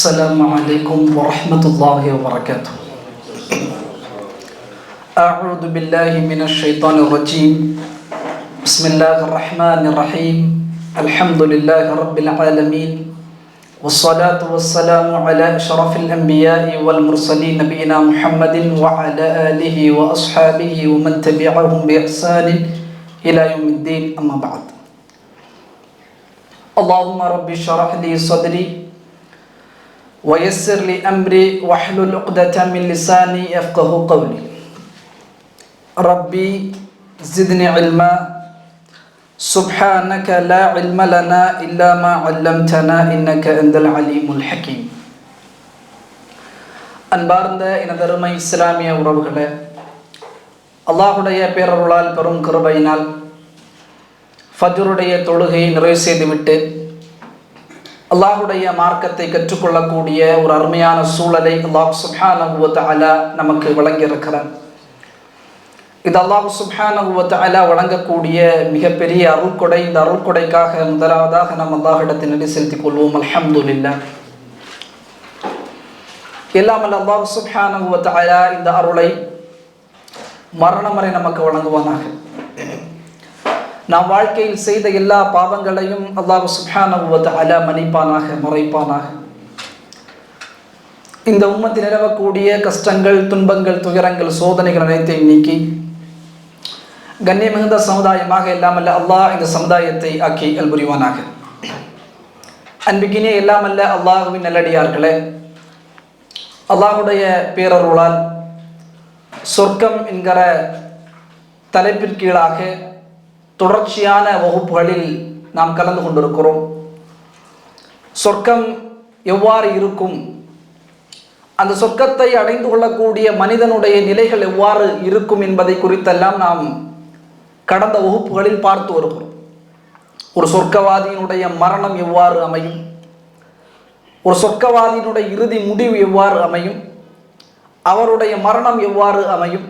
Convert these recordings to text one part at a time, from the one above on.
السلام عليكم ورحمة الله وبركاته. أعوذ بالله من الشيطان الرجيم. بسم الله الرحمن الرحيم. الحمد لله رب العالمين، والصلاة والسلام على أشرف الأنبياء والمرسلين نبينا محمد وعلى آله وأصحابه ومن تبعهم بإحسان إلى يوم الدين. أما بعد. اللهم رب اشرح لي صدري ويسر لي أمري واحلل عقدة من لساني يفقه قولي. ربي زدني علما سبحانك لا علم لنا إلا ما علمتنا إنك أنت العليم الحكيم. அன்பார்ந்த எனதருமை இஸ்லாமிய உறவுகளே, அல்லாஹுடைய பேரருளால் பெரும் கிருபையினால் ஃபஜ்ருடைய தொழுகையை நிறைவு செய்துவிட்டு அல்லாஹுடைய மார்க்கத்தை கற்றுக்கொள்ளக்கூடிய ஒரு அருமையான சூழலை அல்லாஹ் சுப்ஹானஹு வ தஆலா நமக்கு வழங்கியிருக்கிறார். இது அல்லாஹ் சுப்ஹானஹு வ தஆலா வழங்கக்கூடிய மிகப்பெரிய அருள்கொடை. இந்த அருள்கொடைக்காக முதலாவதாக நாம் அல்லாஹ்விடத்தில் நன்றி செலுத்திக் கொள்வோம். அல்ஹம்துலில்லாஹ். எல்லாம் அல்லாஹ் சுப்ஹானஹு வ தஆலா இந்த அருளை மரணம் வரை நமக்கு வழங்குவானாக. நாம் வாழ்க்கையில் செய்த எல்லா பாவங்களையும் அல்லாஹ் சுப்ஹானஹு வ தஆலா மன்னிப்பானாக, மறைப்பானாக. இந்த உம்மத்தில் நிலவக்கூடிய கஷ்டங்கள், துன்பங்கள், துயரங்கள், சோதனைகள் அனைத்தையும் நீக்கி கண்ணியமிகுந்த சமுதாயமாக இல்லாமல்ல அல்லாஹ் இந்த சமுதாயத்தை ஆக்கி அல்புரிவானாக. அன்பிக்கினே இல்லாமல்ல அல்லாஹுவின் நல்லடியார்களே, அல்லாஹுடைய பேரருளால் சொர்க்கம் என்கிற தலைப்பிற்கீழாக தொடர்ச்சியான வகுப்புகளில் நாம் கலந்து கொண்டிருக்கிறோம். சொர்க்கம் எவ்வாறு இருக்கும், அந்த சொர்க்கத்தை அடைந்து கொள்ளக்கூடிய மனிதனுடைய நிலைகள் எவ்வாறு இருக்கும் என்பதை குறித்தெல்லாம் நாம் கடந்த வகுப்புகளில் பார்த்து வருகிறோம். ஒரு சொர்க்கவாதியினுடைய மரணம் எவ்வாறு அமையும், ஒரு சொர்க்கவாதியினுடைய இறுதி முடிவு எவ்வாறு அமையும், அவருடைய மரணம் எவ்வாறு அமையும்,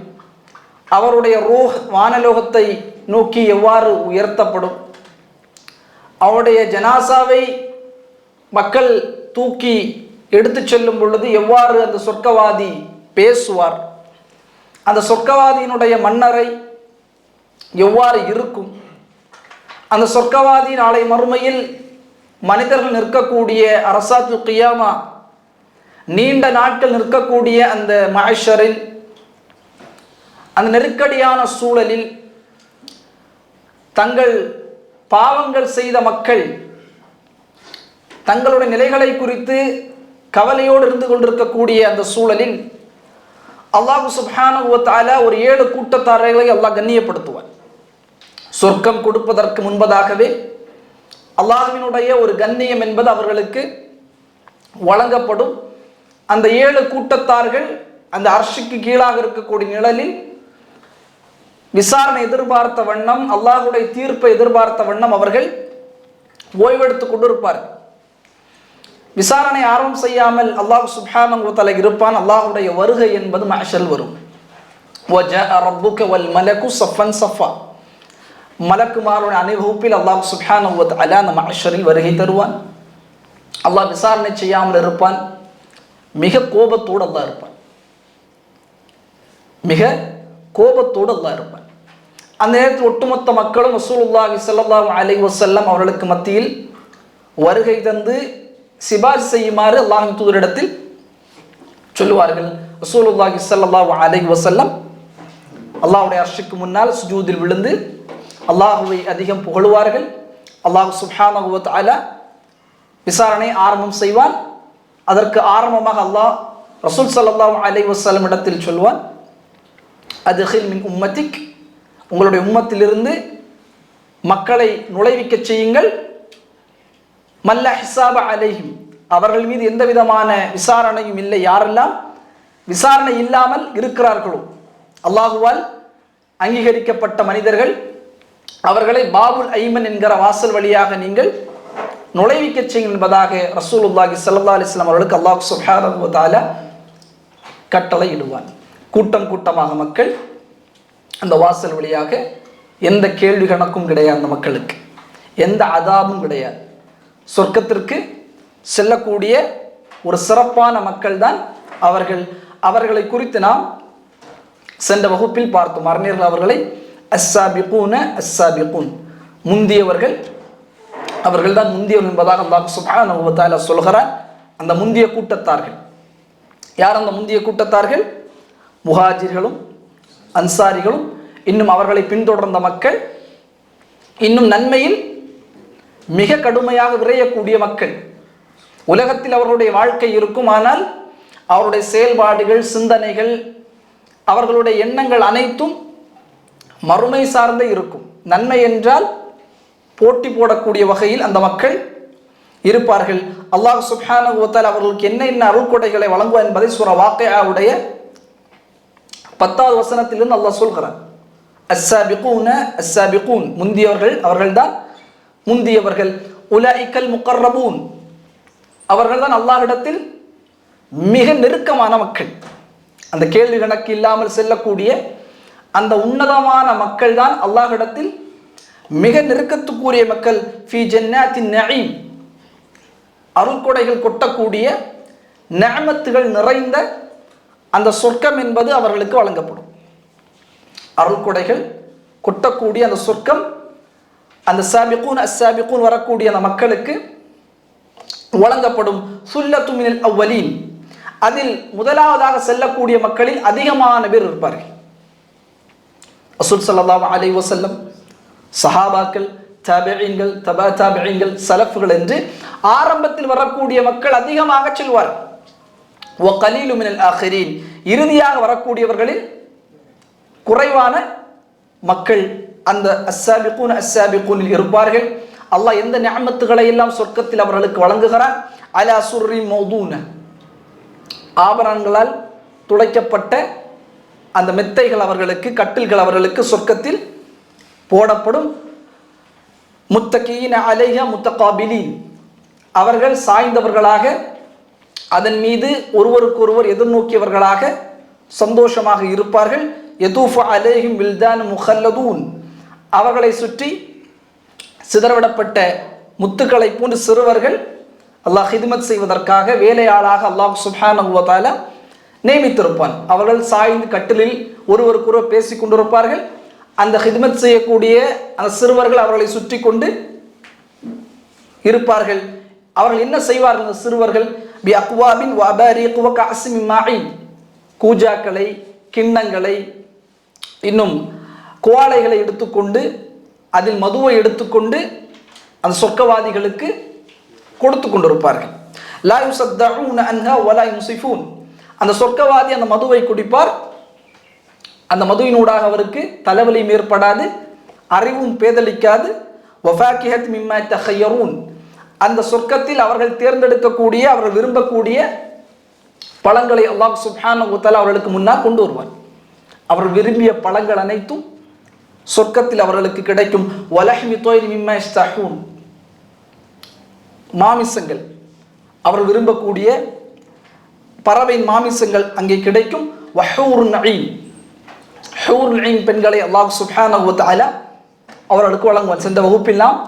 அவருடைய ரூஹ் வானலோகத்தை நோக்கி எவ்வாறு உயர்த்தப்படும், அவருடைய ஜனாசாவை மக்கள் தூக்கி எடுத்து செல்லும் பொழுது எவ்வாறு அந்த சொர்க்கவாதி பேசுவார், அந்த சொர்க்கவாதியினுடைய மன்னரை எவ்வாறு இருக்கும், அந்த சொர்க்கவாதி நாளை மறுமையில் மனிதர்கள் நிற்கக்கூடிய அரசாத்து கியாமா நீண்ட நாட்கள் நிற்கக்கூடிய அந்த மஹ்ஷரில், அந்த நெருக்கடியான சூழலில் தங்கள் பாவங்கள் செய்த மக்கள் தங்களுடைய நிலைகளை குறித்து கவலையோடு இருந்து கொண்டிருக்கக்கூடிய அந்த சூழலில் அல்லாஹ் சுப்ஹானஹு வ தஆலா ஒரு 7 கூட்டத்தார்களை அல்லாஹ் கண்ணியப்படுத்துவார். சொர்க்கம் கொடுப்பதற்கு முன்பதாகவே அல்லாஹ்வினுடைய ஒரு கண்ணியம் என்பது அவர்களுக்கு வழங்கப்படும். அந்த 7 கூட்டத்தார்கள் அந்த அர்ஷுக்கு கீழாக இருக்கக்கூடிய நிழலில் விசாரணை எதிர்பார்த்த வண்ணம், அல்லாஹுடைய தீர்ப்பை எதிர்பார்த்த வண்ணம் அவர்கள் ஓய்வெடுத்துக் கொண்டிருப்பார்கள். விசாரணை ஆரம்பம் செய்யாமல் அல்லாஹ் சுப்ஹானஹு வ தஆலா இருப்பான். அல்லாஹுடைய வருகை என்பது மஹ்ஷரில் வரும். வஜாஅ ரப்புக வல் மலக்கு ஸஃபன் ஸஃபா. மலக்குமாருடைய அணிவகுப்பில் அல்லாஹ் சுப்ஹானஹு வ தஆலா அந்த மஹ்ஷரில் வருகை தருவான். அல்லாஹ் விசாரணை செய்யாமல் இருப்பான். மிக கோபத்தோடு அல்லாஹ் இருப்பான். மிக கோபத்தோடு அல்லாஹ் இருப்பான். அந்த நேரத்தில் ஒட்டுமொத்த மக்களும் ரசூலுல்லாஹி ஸல்லல்லாஹு அலைஹி வஸல்லம் அவர்களுக்கு மத்தியில் வருகை தந்து சிபாரிசு செய்யுமாறு அல்லாஹ்வின் தூதரிடத்தில் சொல்லுவார்கள். ரசூலுல்லாஹி ஸல்லல்லாஹு அலைஹி வஸல்லம் அல்லாஹ்வுடைய அர்ஷுக்கு முன்னால் சுஜூதில் விழுந்து அல்லாஹுவை அதிகம் புகழுவார்கள். அல்லாஹ் சுப்ஹானஹு வ தஆலா விசாரணை ஆரம்பம் செய்வான். அதற்கு ஆரம்பமாக அல்லாஹ் ரசூல் ஸல்லல்லாஹு அலைஹி வஸல்லம் இடத்தில் சொல்வான், அதுகில் மின் உம்மத்திக், உங்களுடைய உம்மத்திலிருந்து மக்களை நுழைவிக்க செய்யுங்கள். மல்ல ஹிசாப அலைஹிம், அவர்கள் மீது எந்த விதமான விசாரணையும் இல்லை. யாரெல்லாம் விசாரணை இல்லாமல் இருக்கிறார்களோ, அல்லாஹுவால் அங்கீகரிக்கப்பட்ட மனிதர்கள், அவர்களை பாபுல் ஐமன் என்கிற வாசல் வழியாக நீங்கள் நுழைவிக்க செய்யுங்கள் என்பதாக ரசூலுல்லாஹி ஸல்லல்லாஹு அலைஹி வஸல்லம் அவர்களுக்கு அல்லாஹ் சுப்ஹானஹு வ தஆலா கட்டளை இடுவான். கூட்டம் கூட்டமாக மக்கள் அந்த வாசல் வழியாக, எந்த கேள்வி கணக்கும் கிடையாது, அந்த மக்களுக்கு எந்த அதாபும் கிடையாது. சொர்க்கத்திற்கு செல்லக்கூடிய ஒரு சிறப்பான மக்கள் தான் அவர்கள். அவர்களை குறித்து நாம் சென்ற வகுப்பில் பார்த்தோம். அறிஞர்கள் அவர்களை அஸ்ஸாபிகூன அஸ்ஸாபிகூன், முந்தியவர்கள், அவர்கள் தான் முந்தியவர்கள் என்பதாக அல்லாஹ் சுப்ஹானஹு வ தஆலா சொல்கிறார். அந்த முந்திய கூட்டத்தார்கள் யார்? அந்த முந்திய கூட்டத்தார்கள் முஹாஜிர்களும் அன்சாரிகளும், இன்னும் அவர்களை பின்தொடர்ந்த மக்கள், இன்னும் நன்மையில் மிக கடுமையாக விரையக்கூடிய மக்கள். உலகத்தில் அவர்களுடைய வாழ்க்கை இருக்கும், ஆனால் அவருடைய செயல்பாடுகள், சிந்தனைகள், அவர்களுடைய எண்ணங்கள் அனைத்தும் மறுமை சார்ந்தே இருக்கும். நன்மை என்றால் போட்டி போடக்கூடிய வகையில் அந்த மக்கள் இருப்பார்கள். அல்லாஹ் சுப்ஹானஹு வ தஆலா அவர்களுக்கு என்ன என்ன அருள்கொடைகளை வழங்குவார் என்பதை சூரா வாக்கியாவுடைய 10வது வசனத்திலிருந்து அல்லாஹ் சொல்கிறார். அஸ்ஸாபிகூன அஸ்ஸாபிகூன், முந்தியவர்கள், அவர்கள்தான் முந்தியவர்கள். உலைக்கல் முகர்ரபூன், அவர்கள்தான் அல்லாஹ்விடத்தில் மிக நெருக்கமான மக்கள். அந்த கேள்வி கணக்கு இல்லாமல் செல்லக்கூடிய அந்த உன்னதமான மக்கள் தான் அல்லாஹ்விடத்தில் மிக நெருக்கத்துக்குரிய மக்கள். ஃபீ ஜன்னாத்தின் நஈம், அருள்கொடைகள் கொட்டக்கூடிய, நிஅமத்துகள் நிறைந்த அந்த சொர்க்கம் என்பது அவர்களுக்கு வழங்கப்படும். அருள்கொடைகள் கொட்டக்கூடிய அந்த சொர்க்கம், அந்த சாபிகூன் அஸ்ஸாபிகூன் வரக்கூடிய அந்த மக்களுக்கு வழங்கப்படும். சுல்லத்து மினல் அவ்வலீன், அதில் முதலாவதாக செல்லக்கூடிய மக்களில் அதிகமான பேர் இருப்பார்கள். ரசூல் ஸல்லல்லாஹு அலைஹி வஸல்லம், சஹாபாக்கள், தாபிஈன்கள், தபா தாபிஈன்கள், சலஃப்கள் என்று ஆரம்பத்தில் வரக்கூடிய மக்கள் அதிகமாக செல்வார்கள். வ கலீலு மினல் ஆகிரீன், இறுதியாக வரக்கூடியவர்களில் குறைவான மக்கள் அந்த அஸ்ஸாபிகூன் அஸ்ஸாபிகூனில் இருப்பார்கள். அல்லாஹ் எந்த நிஅமத்துகளை எல்லாம் சொர்க்கத்தில் அவர்களுக்கு வழங்குகிறான். அலா சுர்ரி மௌதூன, ஆபரணங்களால் துடைக்கப்பட்ட அந்த மெத்தைகள் அவர்களுக்கு, கட்டில்கள் அவர்களுக்கு சொர்க்கத்தில் போடப்படும். முத்தகீன அலைஹா முத்தகாபிலீன், அவர்கள் சாய்ந்தவர்களாக அதன் மீது ஒருவருக்கொருவர் எதிர்நோக்கியவர்களாக சந்தோஷமாக இருப்பார்கள். யதூஃபு அலைஹிம் வில்தான் முஹல்லதூன், அவர்களை சுற்றி சிதறவிடப்பட்ட முத்துக்களை போன்று சிறுவர்கள் அல்லாஹ் ஹித்மத் செய்வதற்காக வேலையாளாக அல்லாஹ் சுப்ஹானஹு வ தஆலா நியமித்திருப்பான். அவர்கள் சாய்ந்து கட்டிலில் ஒருவருக்கொருவர் பேசிக் கொண்டிருப்பார்கள். அந்த ஹித்மத் செய்யக்கூடிய அந்த சிறுவர்கள் அவர்களை சுற்றி கொண்டு இருப்பார்கள். அவர்கள் என்ன செய்வார்கள்? அந்த சிறுவர்கள் பி அக்வாபின் வ அபாரீக் வ கஅஸின் மின் மாஇன், கூஜாக்களை, கிண்ணங்களை, இன்னும் குவாலைகளை எடுத்துக்கொண்டு அதில் மதுவை எடுத்துக்கொண்டு அந்த சொர்க்கவாதிகளுக்கு கொடுத்து கொண்டிருப்பார்கள். லா யுஸத்தஊன அன்ஹா வ லா யுன்ஸிஃபூன், அந்த சொர்க்கவாதி அந்த மதுவை குடிப்பார். அந்த மதுவினூடாக அவருக்கு தலைவலியும் ஏற்படாது, அறிவும் பேதலிக்காது. வஃபாகிஹத் மிம்மா தஹய்யரூன், அந்த சொர்க்கத்தில் அவர்கள் தேர்ந்தெடுக்கக்கூடிய, அவர்கள் விரும்பக்கூடிய பழங்களை அல்லாஹ் சுப்ஹானஹு வ தஆலா அவர்களுக்கு முன்னால் கொண்டு வருவார். அவர்கள் விரும்பிய பழங்கள் அனைத்தும் சொர்க்கத்தில் அவர்களுக்கு கிடைக்கும். வலஹ்மி தொய்ரி மிம்மா யஸ்தஹூன், மாமிசங்கள், அவர்கள் விரும்பக்கூடிய பறவையின் மாமிசங்கள் அங்கே கிடைக்கும். வஹூர் நஈம், ஹூர் நஈம் பெண்களை அல்லாஹ் சுப்ஹானஹு வ தஆலா அவர்களுக்கு வழங்குவான். சென்ற வகுப்பெல்லாம்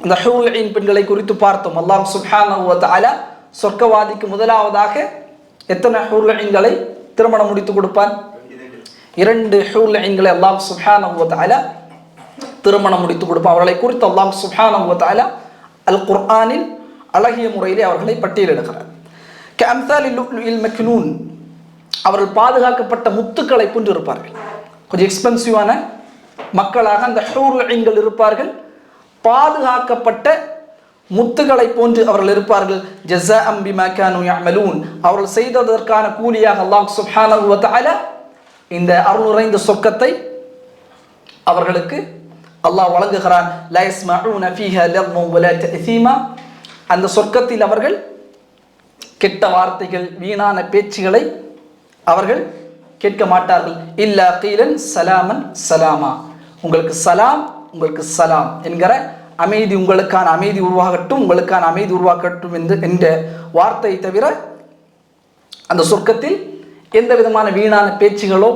அந்த ஹூர் நஈம் பெண்களை குறித்து பார்த்தோம். அல்லாஹ் சுப்ஹானஹு வ தஆலா சொர்க்கவாதிக்கு முதலாவதாக எத்தனை ஹூர் நஈம்களை திருமணம் முடித்து கொடுப்பான்? 2 ஹூர் நஈம்களை அல்லாஹ் சுப்ஹானஹு வ தஆலா திருமணம் முடித்து கொடுப்பான். அவர்களை குறித்து அல்லாஹ் சுப்ஹானஹு வ தஆலா அல் குர்ஆனில் அழகிய முறையிலே அவர்களை பட்டியலிடுகிறார். கஅம்சாலில் லுஅ்லுஇல் மக்னூன், அவர்கள் பாதுகாக்கப்பட்ட முத்துக்களை போன்று இருப்பார்கள். கொஞ்சம் எக்ஸ்பென்சிவான மக்களாக அந்த ஹூர் நஈம்கள் இருப்பார்கள். பாதுகாக்கப்பட்ட முத்துக்களை போன்று அவர்கள் இருப்பார்கள். ஜஸாஅம் பிமா கானூ யஅமலூன், அவர்கள் செய்ததற்கான கூலியாக அல்லாஹ் சுப்ஹானஹு வ தஆலா இந்த அருள் நிறைந்த சொர்க்கத்தை அவர்களுக்கு அல்லாஹ் வழங்குகிறான். லா யஸ்மஊன ஃபீஹா லக்வன் வலா தஅதீமா, அந்த சொர்க்கத்தில் அவர்கள் கெட்ட வார்த்தைகள், வீணான பேச்சுகளை அவர்கள் கேட்க மாட்டார்கள். இல்லா கீலன் சலாமன் சலாமா, உங்களுக்கு சலாம், உங்களுக்கு சலாம் என்கிற அமைதி, உங்களுக்கான அமைதி உருவாகட்டும், உங்களுக்கான அமைதி உருவாக்கட்டும் என்ற வார்த்தையை தவிர அந்த சொர்க்கத்தில் எந்த விதமான வீணான பேச்சுகளோ,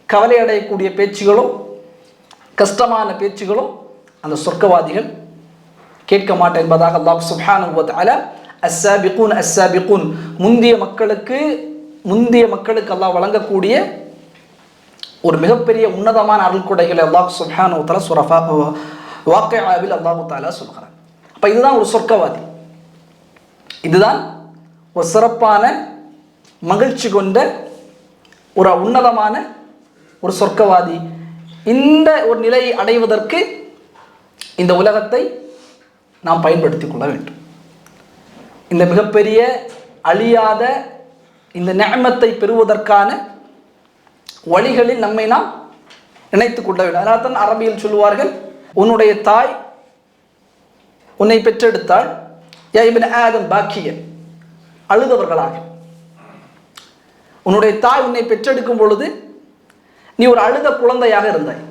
கவலை அடையக்கூடிய பேச்சுகளோ, கஷ்டமான பேச்சுகளோ அந்த சொர்க்கவாதிகள் கேட்க மாட்டேன் என்பதாக அல்லாஹ் சுப்ஹானஹு வ தஆலா அஸ்ஸாபிகூன் அஸ்ஸாபிகூன், முந்திய மக்களுக்கு அல்லாஹ் வழங்கக்கூடிய ஒரு மிகப்பெரிய உன்னதமான அருள்கொடைகளை அல்லாஹ் சுப்ஹானஹு வ தஆலா சூரா வாக்கியாவில் அல்லாஹ் தஆலா சொல்கிறார். அப்ப இதுதான் ஒரு சொர்க்கவாதி, இதுதான் ஒரு சிறப்பான மகிழ்ச்சி கொண்ட ஒரு உன்னதமான ஒரு சொர்க்கவாதி. இந்த ஒரு நிலையை அடைவதற்கு இந்த உலகத்தை நாம் பயன்படுத்திக் கொள்ள வேண்டும். இந்த மிகப்பெரிய அழியாத இந்த நிஅமத்தை பெறுவதற்கான வழிகளில் நம்மை நாம் இணைத்துக் கொள்ள வேண்டும். அதனால் தான் அரபியில் சொல்லுவார்கள், உன்னுடைய தாய் உன்னை பெற்றெடுத்தால் யா இப்ன ஆதம் பாக்கியன், அழுதவர்களாக. உன்னுடைய தாய் உன்னை பெற்றெடுக்கும் பொழுது நீ ஒரு அழுத குழந்தையாக இருந்தாய்,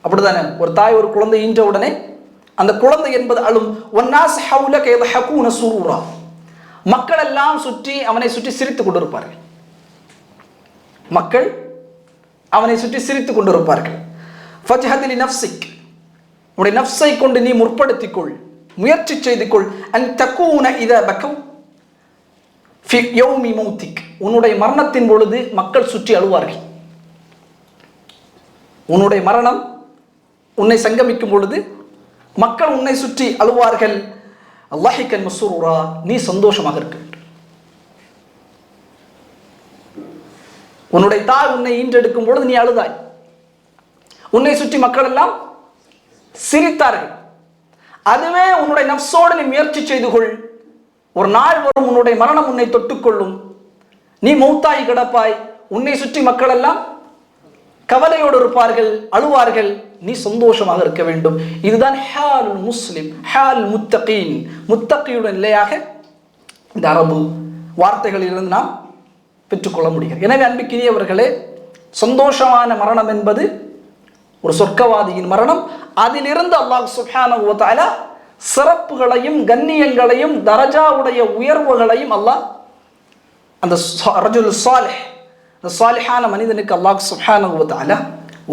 அப்படிதானே? ஒரு தாய் ஒரு குழந்தை ஈன்ற உடனே அந்த குழந்தை என்பது அழும். வன்னாஸ் ஹவுலக யضحكون சுரூரா, மக்கள் எல்லாம் அவனை சுற்றி சிரித்துக் கொண்டிருப்பார்கள். மக்கள் அவனை சுற்றி சிரித்துக் கொண்டிருப்பார்கள். ஃபஜ்ஹத் லிநஃப்ஸிக், உன்னுடைய நஃப்ஸை கொண்டு நீ முற்படுத்திக்கொள், முயற்சி செய்து கொள். அன் தகூன இதா பகவ் ஃபி யௌமி மௌத்திக், உன்னுடைய மரணத்தின் பொழுது மக்கள் சுற்றி அழுவார்கள். உன்னுடைய மரணம் உன்னை சங்கமிக்கும் பொழுது மக்கள் உன்னை சுற்றி அழுவார்கள். அல்லாஹிகன் மஸ்ரூரா, நீ சந்தோஷமாக இருக்க வேண்டும். உன்னுடைய தாய் உன்னை ஈன்றெடுக்கும் பொழுது நீ அழுதாய், உன்னை சுற்றி மக்கள் எல்லாம் சிரித்தார்கள். அதுவே உன்னுடைய நஃப்ஸோடு நீ முயற்சி செய்து கொள். ஒரு நாள் வரும், உன்னுடைய மரணம் உன்னை தொட்டுக்கொள்ளும், நீ மௌத்தாய் கிடப்பாய், உன்னை சுற்றி மக்கள் எல்லாம் கவலையோடு இருப்பார்கள், அழுவார்கள். நீ சந்தோஷமாக இருக்க வேண்டும். இதுதான் ஹால் முஸ்லிம், ஹால் முத்தகீன், முத்தகியுடன் நிலையாக இந்த அரபு வார்த்தைகளிலிருந்து நாம் பெற்றுக்கொள்ள முடிகிறது. எனவே அன்பிற்கினியவர்களே, சந்தோஷமான மரணம் என்பது ஒரு சொர்க்கவாதியின் மரணம். அதிலிருந்து அல்லாஹ் சுப்ஹானஹு வ தஆலா சிறப்புகளையும் கண்ணியங்களையும் தரஜாவுடைய உயர்வுகளையும் அல்லாஹ் அந்த ரஜுல் சாலிஹ், அந்த சாலிஹான மனிதனுக்கு அல்லாஹ் சுப்ஹானஹு வ தஆலா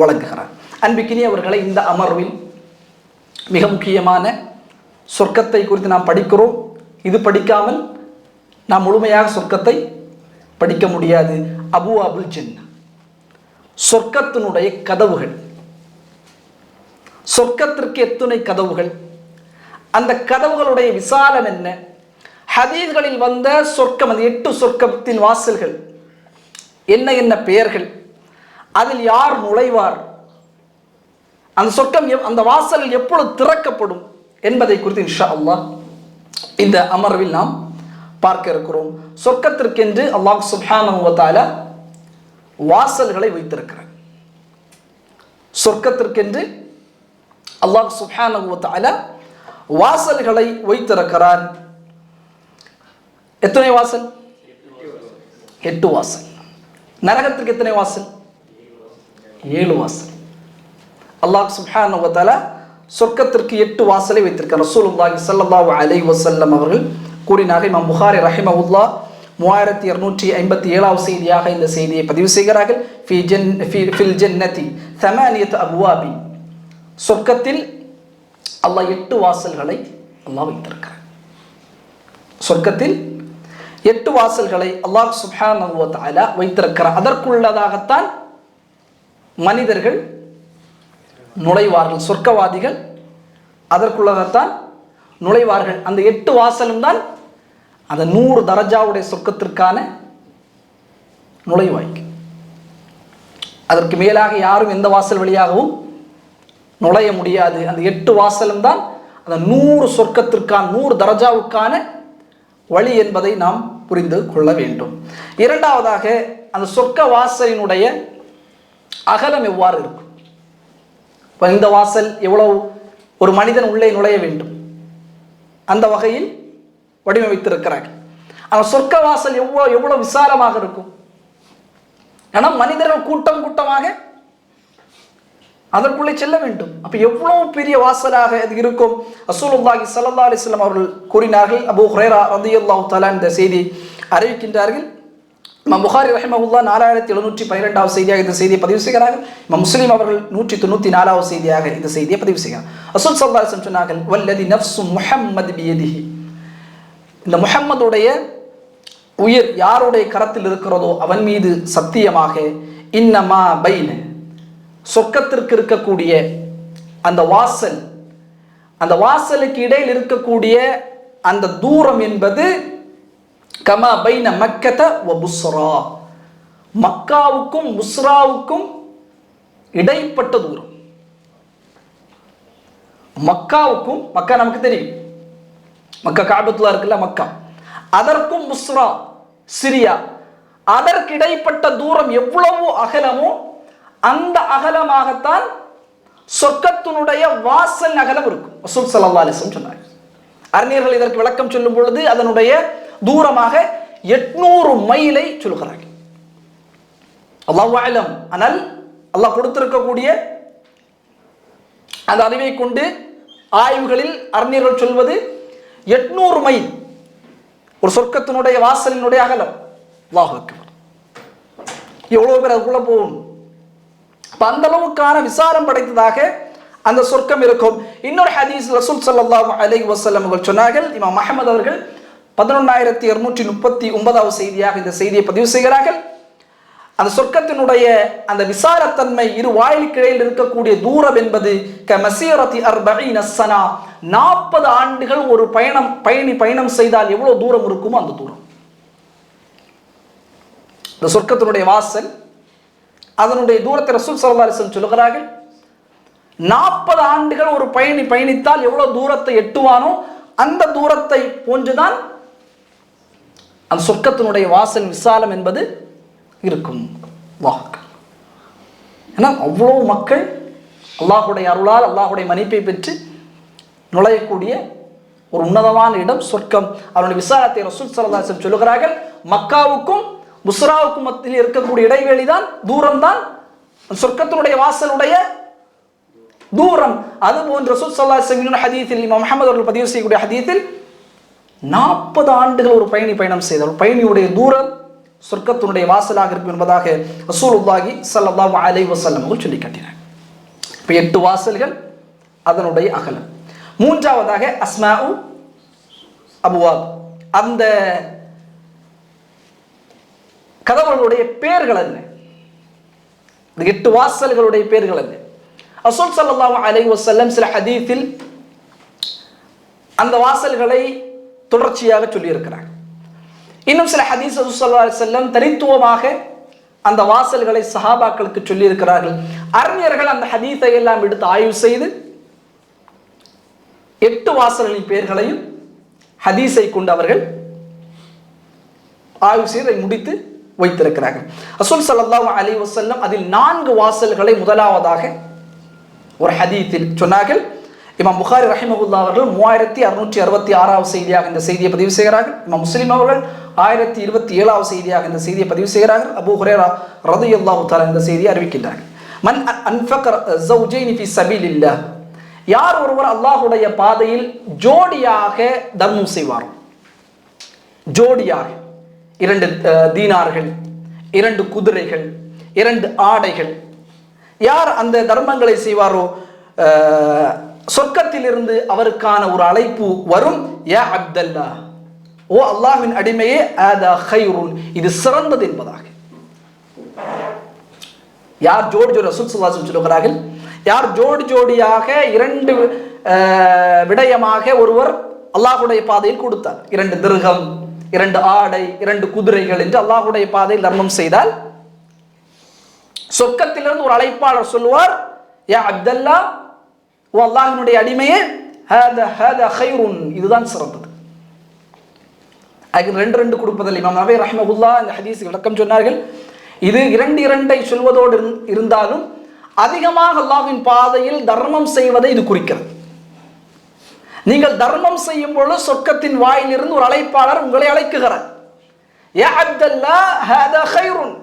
வழங்குகிறார். அன்பிற்கினியவர்களை, இந்த அமர்வில் மிக முக்கியமான சொர்க்கத்தை குறித்து நாம் படிக்கிறோம். இது படிக்காமல் நாம் முழுமையாக சொர்க்கத்தை படிக்க முடியாது. அபுவாபுல் ஜன்னா, சொர்க்கத்தினுடைய கதவுகள். சொர்க்கத்திற்கு எத்தனை கதவுகள், அந்த கதவுகளுடைய விசாலம் என்ன, ஹதீஸ்களில் வந்த சொர்க்கம், அந்த 8 சொர்க்கத்தின் வாசல்கள் என்ன என்ன பெயர்கள், அதில் யார் நுழைவார், அந்த சொர்க்கம் அந்த வாசல் எப்பொழுது திறக்கப்படும் என்பதை குறித்து இன்ஷா அல்லாஹ் இந்த அமர்வில் நாம் பார்க்க இருக்கிறோம். சொர்க்கத்திற்கென்று அல்லாஹ் சுப்ஹானஹு வ தஆலா வாசல்களை வைத்திருக்கிறார். சொர்க்கத்திற்கென்று அல்லாஹ் சுப்ஹானஹு வ தஆலா வாசல்களை வைத்திருக்கிறான். எத்தனை வாசல்? 8 வாசல். நரகத்திற்கு எத்தனை வாசல்? 7 வாசல். அல்லாஹ் சுப்ஹானஹு வ தஆலா சொர்க்கத்திற்கு 8 வாசலை வைத்திருக்கிறார். ரசூலுல்லாஹி ஸல்லல்லாஹு அலைஹி வஸல்லம் அவர்கள் கூறினார்கள். இமாம் புகாரி ரஹிமஹுல்லாஹ் 3257வது செய்தியாக இந்த செய்தியை பதிவு செய்கிறார்கள். ஃபில் ஜன்னதி 8 அப்வாபி, சொர்க்கத்தில் அல்லாஹ் 8 வாசல்களை அல்லாஹ் வைத்திருக்கிறார். சொர்க்கத்தில் 8 வாசல்களை அல்லாஹ் சுப்ஹானஹு வ தஆலா வைத்திருக்கிறார். அதற்குள்ளதாகத்தான் மனிதர்கள் நுழைவார்கள். சொர்க்கவாதிகள் அதற்குள்ளதாகத்தான் நுழைவார்கள். அந்த 8 வாசலும் தான் அந்த 100 தரஜாவுடைய சொர்க்கத்திற்கான நுழைவாய்க்கு. அதற்கு மேலாக யாரும் எந்த வாசல் வழியாகவும் நுழைய முடியாது. அந்த 8 வாசலும் தான் அந்த 100 சொர்க்கத்திற்கான 100 தரஜாவுக்கான வழி என்பதை நாம் புரிந்து கொள்ள வேண்டும். இரண்டாவதாக, அந்த சொர்க்க வாசலினுடைய அகலம் எவ்வாறு இருக்கும்? இந்த வாசல் எவ்வளவு ஒரு மனிதன் உள்ளே நுழைய வேண்டும் அந்த வகையில் வடிவமைத்திருக்கிறார்கள். அந்த சொர்க்க வாசல் எவ்வளவு விசாலமாக இருக்கும். ஏன்னா மனிதர்கள் கூட்டம் கூட்டமாக அதற்குள்ளே செல்ல வேண்டும். அப்ப எவ்வளவு பெரிய வாசலாக அது இருக்கும். ரசூலுல்லாஹி ஸல்லல்லாஹு அலைஹி வஸல்லம் அவர்கள் கூறினார்கள். அபூ ஹுரைரா ரலியல்லாஹு தஆலா இந்த செய்தி அறிவிக்கின்றார்கள். இமாம் புகாரி ரஹிமஹுல்லாஹ் 4712வது செய்தியாக இந்த செய்தியை பதிவு செய்கிறார்கள். இமாம் முஸ்லிம் அவர்கள் 194வது செய்தியாக இந்த செய்தியை பதிவு செய்கிறார். ரசூல் ஸல்லல்லாஹு அலைஹி வஸல்லம் சொன்னார்கள், வல்லதி நஃப்ஸு முஹம்மத் பியதிஹி, இந்த முஹம்மதுடைய உயிர் யாருடைய கரத்தில் இருக்கிறதோ அவன் மீது சத்தியமாக, இன்னமா பைன, சொர்க்கத்திற்கு இருக்கக்கூடிய அந்த வாசல், அந்த வாசலுக்கு இடையில் இருக்கக்கூடிய அந்த தூரம் என்பது கமா பைன மக்கத வ புஸ்ரா, மக்காவுக்கும் புஸ்ராவுக்கும் இடைப்பட்ட தூரம். மக்காவுக்கும், மக்கா நமக்கு தெரியும், மக்கா காபத்துல்லா இருக்குல்ல, மக்கா, அதற்கும் புஸ்ரா சிரியா, அதற்கு இடைப்பட்ட தூரம் எவ்வளவு அகலமோ அந்த அகலமாகத்தான் சொர்க்கத்தினுடைய வாசல் அகலம் இருக்கும். ரசூல் ஸல்லல்லாஹு அலைஹி வஸல்லம் சொன்னார். அறிஞர்கள் இதற்கு விளக்கம் சொல்லும் பொழுது அதனுடைய தூரமாக 800 மைலை சொல்கிறார்கள். அல்லாஹு அலம். ஆனால் அல்லாஹ் கொடுத்திருக்கக்கூடிய அந்த அறிவை கொண்டு ஆய்வுகளில் அறிஞர்கள் சொல்வது 800 மைல் ஒரு சொர்க்கத்தினுடைய வாசலினுடைய அகலம். அல்லாஹு அக்பர். எவ்வளவு பேர் அதுக்குள்ள போகணும். அந்த அளவுக்கான விசாரம் படைத்ததாக அந்த சொர்க்கம் இருக்கும். இன்னொரு ஹதீஸ் ரசூல் ஸல்லல்லாஹு அலைஹி வஸல்லம் அவர்கள் சொன்னார்கள், இமாம் அஹ்மத் அவர்கள் 11239வது செய்தியாக இந்த செய்தியை பதிவு செய்கிறார்கள். அந்த சொர்க்கத்தினுடைய அந்த விசாரத்தன்மை, இரு வாயிலுக்கிடையில் இருக்கக்கூடிய தூரம் என்பது கமசீரத்தி 40 சனா, 40 ஆண்டுகள் ஒரு பயணம் செய்தால் எவ்வளவு தூரம் இருக்குமோ அந்த தூரம். இந்த சொர்க்கத்தினுடைய வாசல், அதனுடைய தூரத்தை ரசூல் ஸல்லல்லாஹு அலைஹி வஸல்லம் சொல்கிறார்கள், 40 ஆண்டுகள் ஒரு பயணித்தால் எவ்வளவு தூரத்தை எட்டுவானோ அந்த தூரத்தை போன்றுதான் அந்த சொர்க்கத்தினுடைய வாசல் விசாலம் என்பது இருக்கும். ஏன்னா அவ்வளவு மக்கள் அல்லாஹுடைய அருளால், அல்லாஹுடைய மன்னிப்பை பெற்று நுழையக்கூடிய ஒரு உன்னதமான இடம் சொர்க்கம். அவருடைய விசாலத்தை ரசூல் ஸல்லல்லாஹு அலைஹி வஸல்லம் சொல்லுகிறார்கள், மக்காவுக்கும் புஸ்ராவுக்கும் மத்தியில் இருக்கக்கூடிய இடைவெளி தான், தூரம் தான் சொர்க்கத்தினுடைய வாசலுடைய தூரம். அதுபோன்று ரசூல் ஸல்லல்லாஹு அலைஹி வஸல்லம் ஹதீஸில், இமாம் முஹம்மது அவர்கள் பதிவு செய்யக்கூடிய ஹதீஸில் 40 ஆண்டுகள் ஒரு பயணம் செய்தார். ஒரு பயணியுடைய தூரம் சொர்க்கத்தினுடைய வாசலாக இருக்கும் என்பதாக ரசூலுல்லாஹி ஸல்லல்லாஹு அலைஹி வஸல்லம் அவர்கள் சொல்லி காட்டினார். இப்போ 8 வாசல்கள், அதனுடைய அகலம். மூன்றாவதாக அஸ்மாஉ அபுவாப், அந்த கதவுகளுடைய பெயர்கள் என்ன? இந்த 8 வாசல்களுடைய பெயர்கள் என்ன? ரசூல் ஸல்லல்லாஹு அலைஹி வஸல்லம் சில ஹதீஸில் அந்த வாசல்களை தொடர்ச்சியாக சொல்லி இருக்கிறார். இன்னும் சில ஹதீஸ் ரசூல் ஸல்லல்லாஹு அலைஹி வஸல்லம் தனித்துவமாக அந்த வாசல்களை சஹாபாக்களுக்கு சொல்லி இருக்கிறார்கள். அறிஞர்கள் அந்த ஹதீஸை எல்லாம் எடுத்து ஆய்வு செய்து 8 வாசல்களின் பெயர்களையும் ஹதீஸை கொண்டு அவர்கள் ஆய்வு செய்து முடித்து வைத்திருக்கிறார்கள். ரசூல் ஸல்லல்லாஹு அலைஹி வஸல்லம் அதில் 4 வாசல்களை முதலாவதாக ஒரு ஹதீஸில் சொன்னார்கள். இமாம் புகாரி ரஹிமஹுல்லாஹ் அவர்கள் 3666வது செய்தியாக இந்த செய்தியை பதிவு செய்கிறார்கள். இமாம் முஸ்லிம் அவர்கள் 1027வது செய்தியாக இந்த செய்தியை பதிவு செய்கிறார்கள். அபூ ஹுரைரா ரலியல்லாஹு தஆலா இந்த செய்தியை அறிவிக்கின்றார்கள். மன் அன்ஃபக ஸௌஜைனி ஃபீ ஸபீலில்லாஹ், யார் ஒருவர் அல்லாஹ்வுடைய பாதையில் ஜோடியாக தர்மம் செய்வாரோ, ஜோடியாக 2 தீனார்கள், 2 குதிரைகள், 2 ஆடைகள், யார் அந்த தர்மங்களை செய்வாரோ சொர்க்கத்திலிருந்து அவருக்கான ஒரு அழைப்பு வரும், யா அப்தல்லா, ஓ அல்லாஹ்வின் அடிமையே, ஆதா கைருன், இது சிறந்தது என்பதாக. யார் ஜோடி ரசூல் ஸல்லல்லாஹு அலைஹி வஸல்லம் சொல்கிறார்கள், யார் ஜோடியாக 2 விடயமாக ஒருவர் அல்லாஹ்வுடைய பாதையில் கொடுத்தார், 2 திர்ஹம், 2 ஆடை, 2 குதிரைகள் என்று அல்லாஹ்வுடைய பாதையில் தர்மம் செய்தால் சொர்க்கத்திலிருந்து ஒரு அழைப்பாளர் சொல்வார், யா அப்தல்லா, ஓ அல்லாஹ்வினுடைய அடிமையே, ஹாதா கைருன், இதுதான் சிறந்தது. அதுக்கு 2 கொடுப்பதில்லை. இமாம் நபவி ரஹ்மத்துல்லாஹ் இந்த ஹதீஸுக்கு விளக்கம் சொன்னார்கள், இது 2 சொல்வதோடு இருந்தாலும் அதிகமாக அல்லாஹ்வின் பாதையில் தர்மம் செய்வதை இது குறிக்கிறது. நீங்கள் தர்மம் செய்யும் பொழுது சொர்க்கத்தின் வாயிலிருந்து ஒரு அழைப்பாளர் உங்களை அழைக்குகிறார், யா அப்தல்லா ஹாதா கைருன்,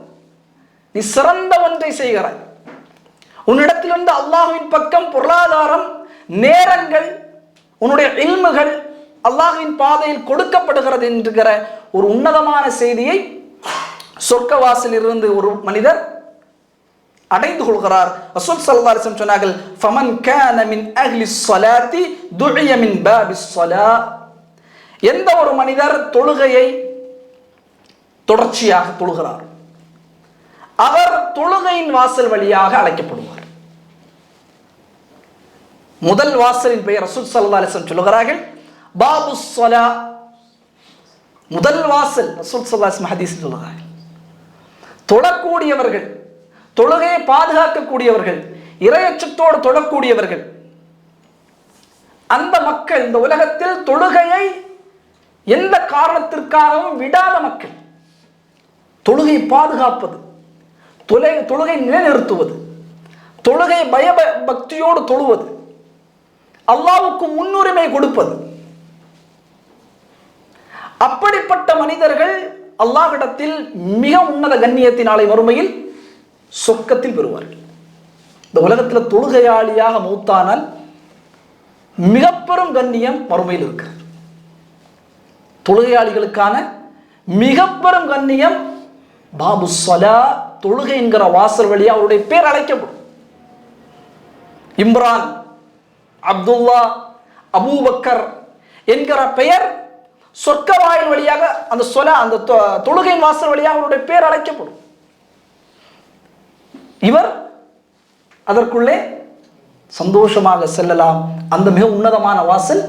நீ சிறந்த ஒன்றை செய்கிறாய், உன்னிடத்திலிருந்து அல்லாஹ்வின் பக்கம் பொருளாதாரம், நேரங்கள், உன்னுடைய இல்முகள் அல்லாஹ்வின் பாதையில் கொடுக்கப்படுகிறது என்கிற ஒரு உன்னதமான செய்தியை சொர்க்கவாசலில் இருந்து ஒரு மனிதர் அடைந்து கொள்கிறார். ரசூல் ஸல்லல்லாஹு அலைஹி வஸல்லம் சொன்னார்கள், ஃபமன் கான மின் அஹ்லி ஸலாத்தி துஇய மின் பாபிஸ் ஸலா, எந்த ஒரு மனிதர் தொழுகையை தொடர்ச்சியாக தொழுகிறார் அவர் தொழுகையின் வாசல் வழியாக அழைக்கப்படுவார். முதல் வாசலின் பெயர் ரசூல் ஸல்லல்லாஹு அலைஹி வஸல்லம் சொல்கிறார்கள், பாபு ஸலா, முதல் வாசல். ரசூல் ஸல்லல்லாஹு அலைஹி வஸல்லம் ஹதீஸ் சொல்கிறார்கள், தொழக்கூடியவர்கள், தொழுகையை பாதுகாக்கக்கூடியவர்கள், இறையச்சத்தோடு தொழக்கூடியவர்கள், அந்த மக்கள் இந்த உலகத்தில் தொழுகையை எந்த காரணத்திற்காகவும் விடாத மக்கள், தொழுகை பாதுகாப்பது, தொழுகை நிலைநிறுத்துவது, தொழுகை பயபக்தியோடு தொழுவது, அல்லாஹ்வுக்கு முன்னுரிமை கொடுப்பது, அப்படிப்பட்ட மனிதர்கள் அல்லாஹ்விடத்தில் மிக உன்னத கண்ணியத்தினாலே மறுமையில் சொர்க்கத்தில் பெறுவார்கள். இந்த உலகத்தில் தொழுகையாளியாக மௌத்தானால் மிக பெரும் கண்ணியம் மறுமையில் இருக்கிறது. தொழுகையாளிகளுக்கான மிக பெரும் கண்ணியம் பாபு ஸலா, தொழுகை என்கிற வாசல் வழியாக அவருடைய பேர் அழைக்கப்படும். இம்ரான், அப்துல்லா, அபூபக்கர் என்கிற பெயர் சொர்க்க வாயில் வழியாக அந்த ஸலா, அந்த தொழுகையின் வாசல் வழியாக அவருடைய பேர் அழைக்கப்படும். இவர் அதற்குள்ளே சந்தோஷமாக செல்லலாம். அந்த மிக உன்னதமான வாசல்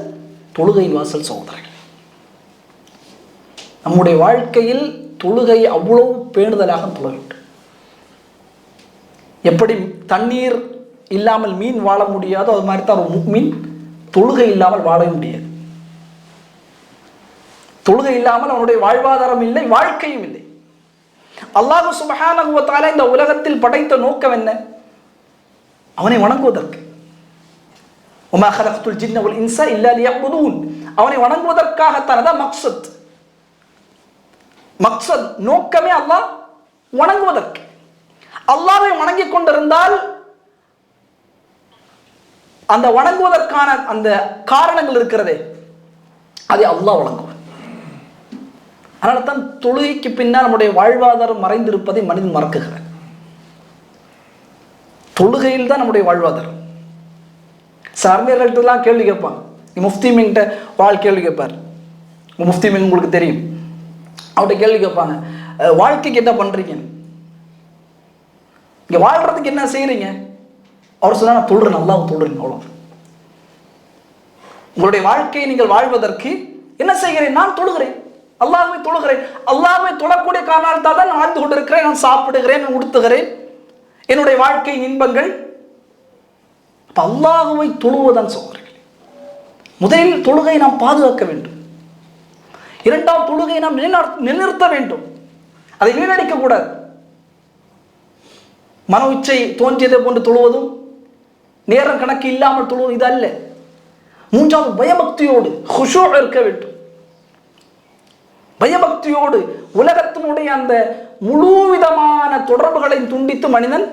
தொழுகையின் வாசல். சகோதரர்கள், நம்முடைய வாழ்க்கையில் தொழுகை அவ்வளவு பேணுதலாக தொழ வேண்டும். எப்படி தண்ணீர் இல்லாமல் மீன் வாழ முடியாதோ அது மாதிரி தான் ஒரு முஃமின் தொழுகை இல்லாமல் வாழ முடியாது. தொழுகை இல்லாமல் அவனுடைய வாழ்வாதாரம் இல்லை, வாழ்க்கையும் இல்லை. அல்லாஹ் சுப்ஹானஹு வ தஆலா இந்த உலகத்தில் படைத்த நோக்கம் என்ன? அவனை வணங்குவதற்கு. வமா ஹலக்துல் ஜின்ன வல் இன்ஸ இல்லா லியஅ்புதூன், அவனை வணங்குவதற்காகத்தான். அதான் மக்சத். மக்சத், நோக்கமே அல்லாஹ் வணங்குவதற்கு. அல்லாஹ்வை வணங்கிக் கொண்டிருந்தால் அந்த வணங்குவதற்கான அந்த காரணங்கள் இருக்கிறதே, அதை அல்லாஹ் வழங்குவார். அதனால தான் தொழுகைக்கு பின்னால் நம்முடைய வாழ்வாதாரம் மறைந்திருப்பதை மனிதன் மறக்குகிறார். தொழுகையில் தான் நம்முடைய வாழ்வாதாரம். சார்ந்தியர்கள்ட்டெல்லாம் கேள்வி கேட்பாங்க. முஃப்தி மீன்கிட்ட வாழ் கேள்வி கேட்பார். முஃப்தி மீன் உங்களுக்கு தெரியும். அவர்கிட்ட கேள்வி கேட்பாங்க, வாழ்க்கைக்கு என்ன பண்றீங்க, இங்க வாழ்றதுக்கு என்ன செய்யறீங்க? அவர் சொன்னா, நான் தொழுறேன், நல்லா தொழுறேன், அவ்வளோ. உங்களுடைய வாழ்க்கையை நீங்கள் வாழ்வதற்கு என்ன செய்கிறேன்? நான் தொழுகிறேன், அல்லாஹ்வை தொழுகிறேன். அல்லாஹ்வை தொழக்கூடிய காரணத்தால் தான் நான் வாழ்ந்து கொண்டிருக்கிறேன், நான் சாப்பிடுகிறேன், நான் உடுத்துகிறேன், என்னுடைய வாழ்க்கை இன்பங்கள். அல்லாஹ்வை தொழுவதான் சொல்கிறேன். முதலில் தொழுகை நாம் பாதுகாக்க வேண்டும். இரண்டாவது தொழுகை நாம் நிலைநிறுத்த வேண்டும். அதை வீணடிக்க கூடாது. மன இச்சை தோன்றியதை போன்று தொழுவதும், நேரம் கணக்கு இல்லாமல் தொழுவதும் இது அல்ல. மூன்றாவது பயபக்தியோடு குஷூ இருக்க வேண்டும். பயபக்தியோடு உலகத்தினுடைய அந்த முழு விதமான தொடர்புகளை துண்டித்து மனிதன்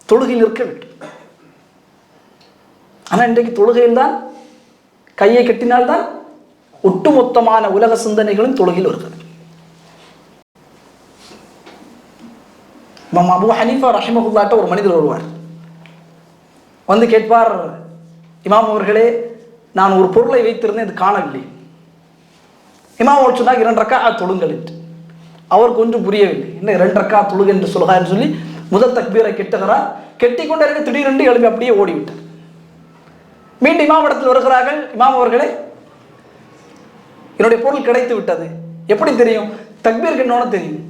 தொழுகையில் இருக்க வேண்டும். ஆனால் இன்றைக்கு தொழுகையில் தான், கையை கட்டினால்தான் ஒட்டுமொத்தமான உலக சிந்தனைகளும் தொழுகையில் வருகிறது. இமாம் அபூ ஹனீஃபா ரஹிமஹுல்லாஹ் ஒரு மனிதர் வருவார். வந்து கேட்பார், இமாம் அவர்களே, நான் ஒரு பொருளை வைத்திருந்தேன், இது காணவில்லை. இமாம் அவர் சொன்னார், 2 ரக்காத் தொழுங்கள் என்று. அவர் கொஞ்சம் புரியவில்லை. என்ன 2 ரக்காத் தொழுக என்று சொல்கிறார் சொல்லி முதல் தக்பீரை கெட்டுகிறார். கெட்டிக்கொண்டே இருக்க திடீரென்று எழுப்பி அப்படியே ஓடிவிட்டார். மீண்டும் இமாம் இடத்தில் வருகிறார்கள். இமாம் அவர்களே, என்னுடைய பொருள் கிடைத்து விட்டது. எப்படி தெரியும்? தக்பீர் கெட்டோன்னு தெரியும்.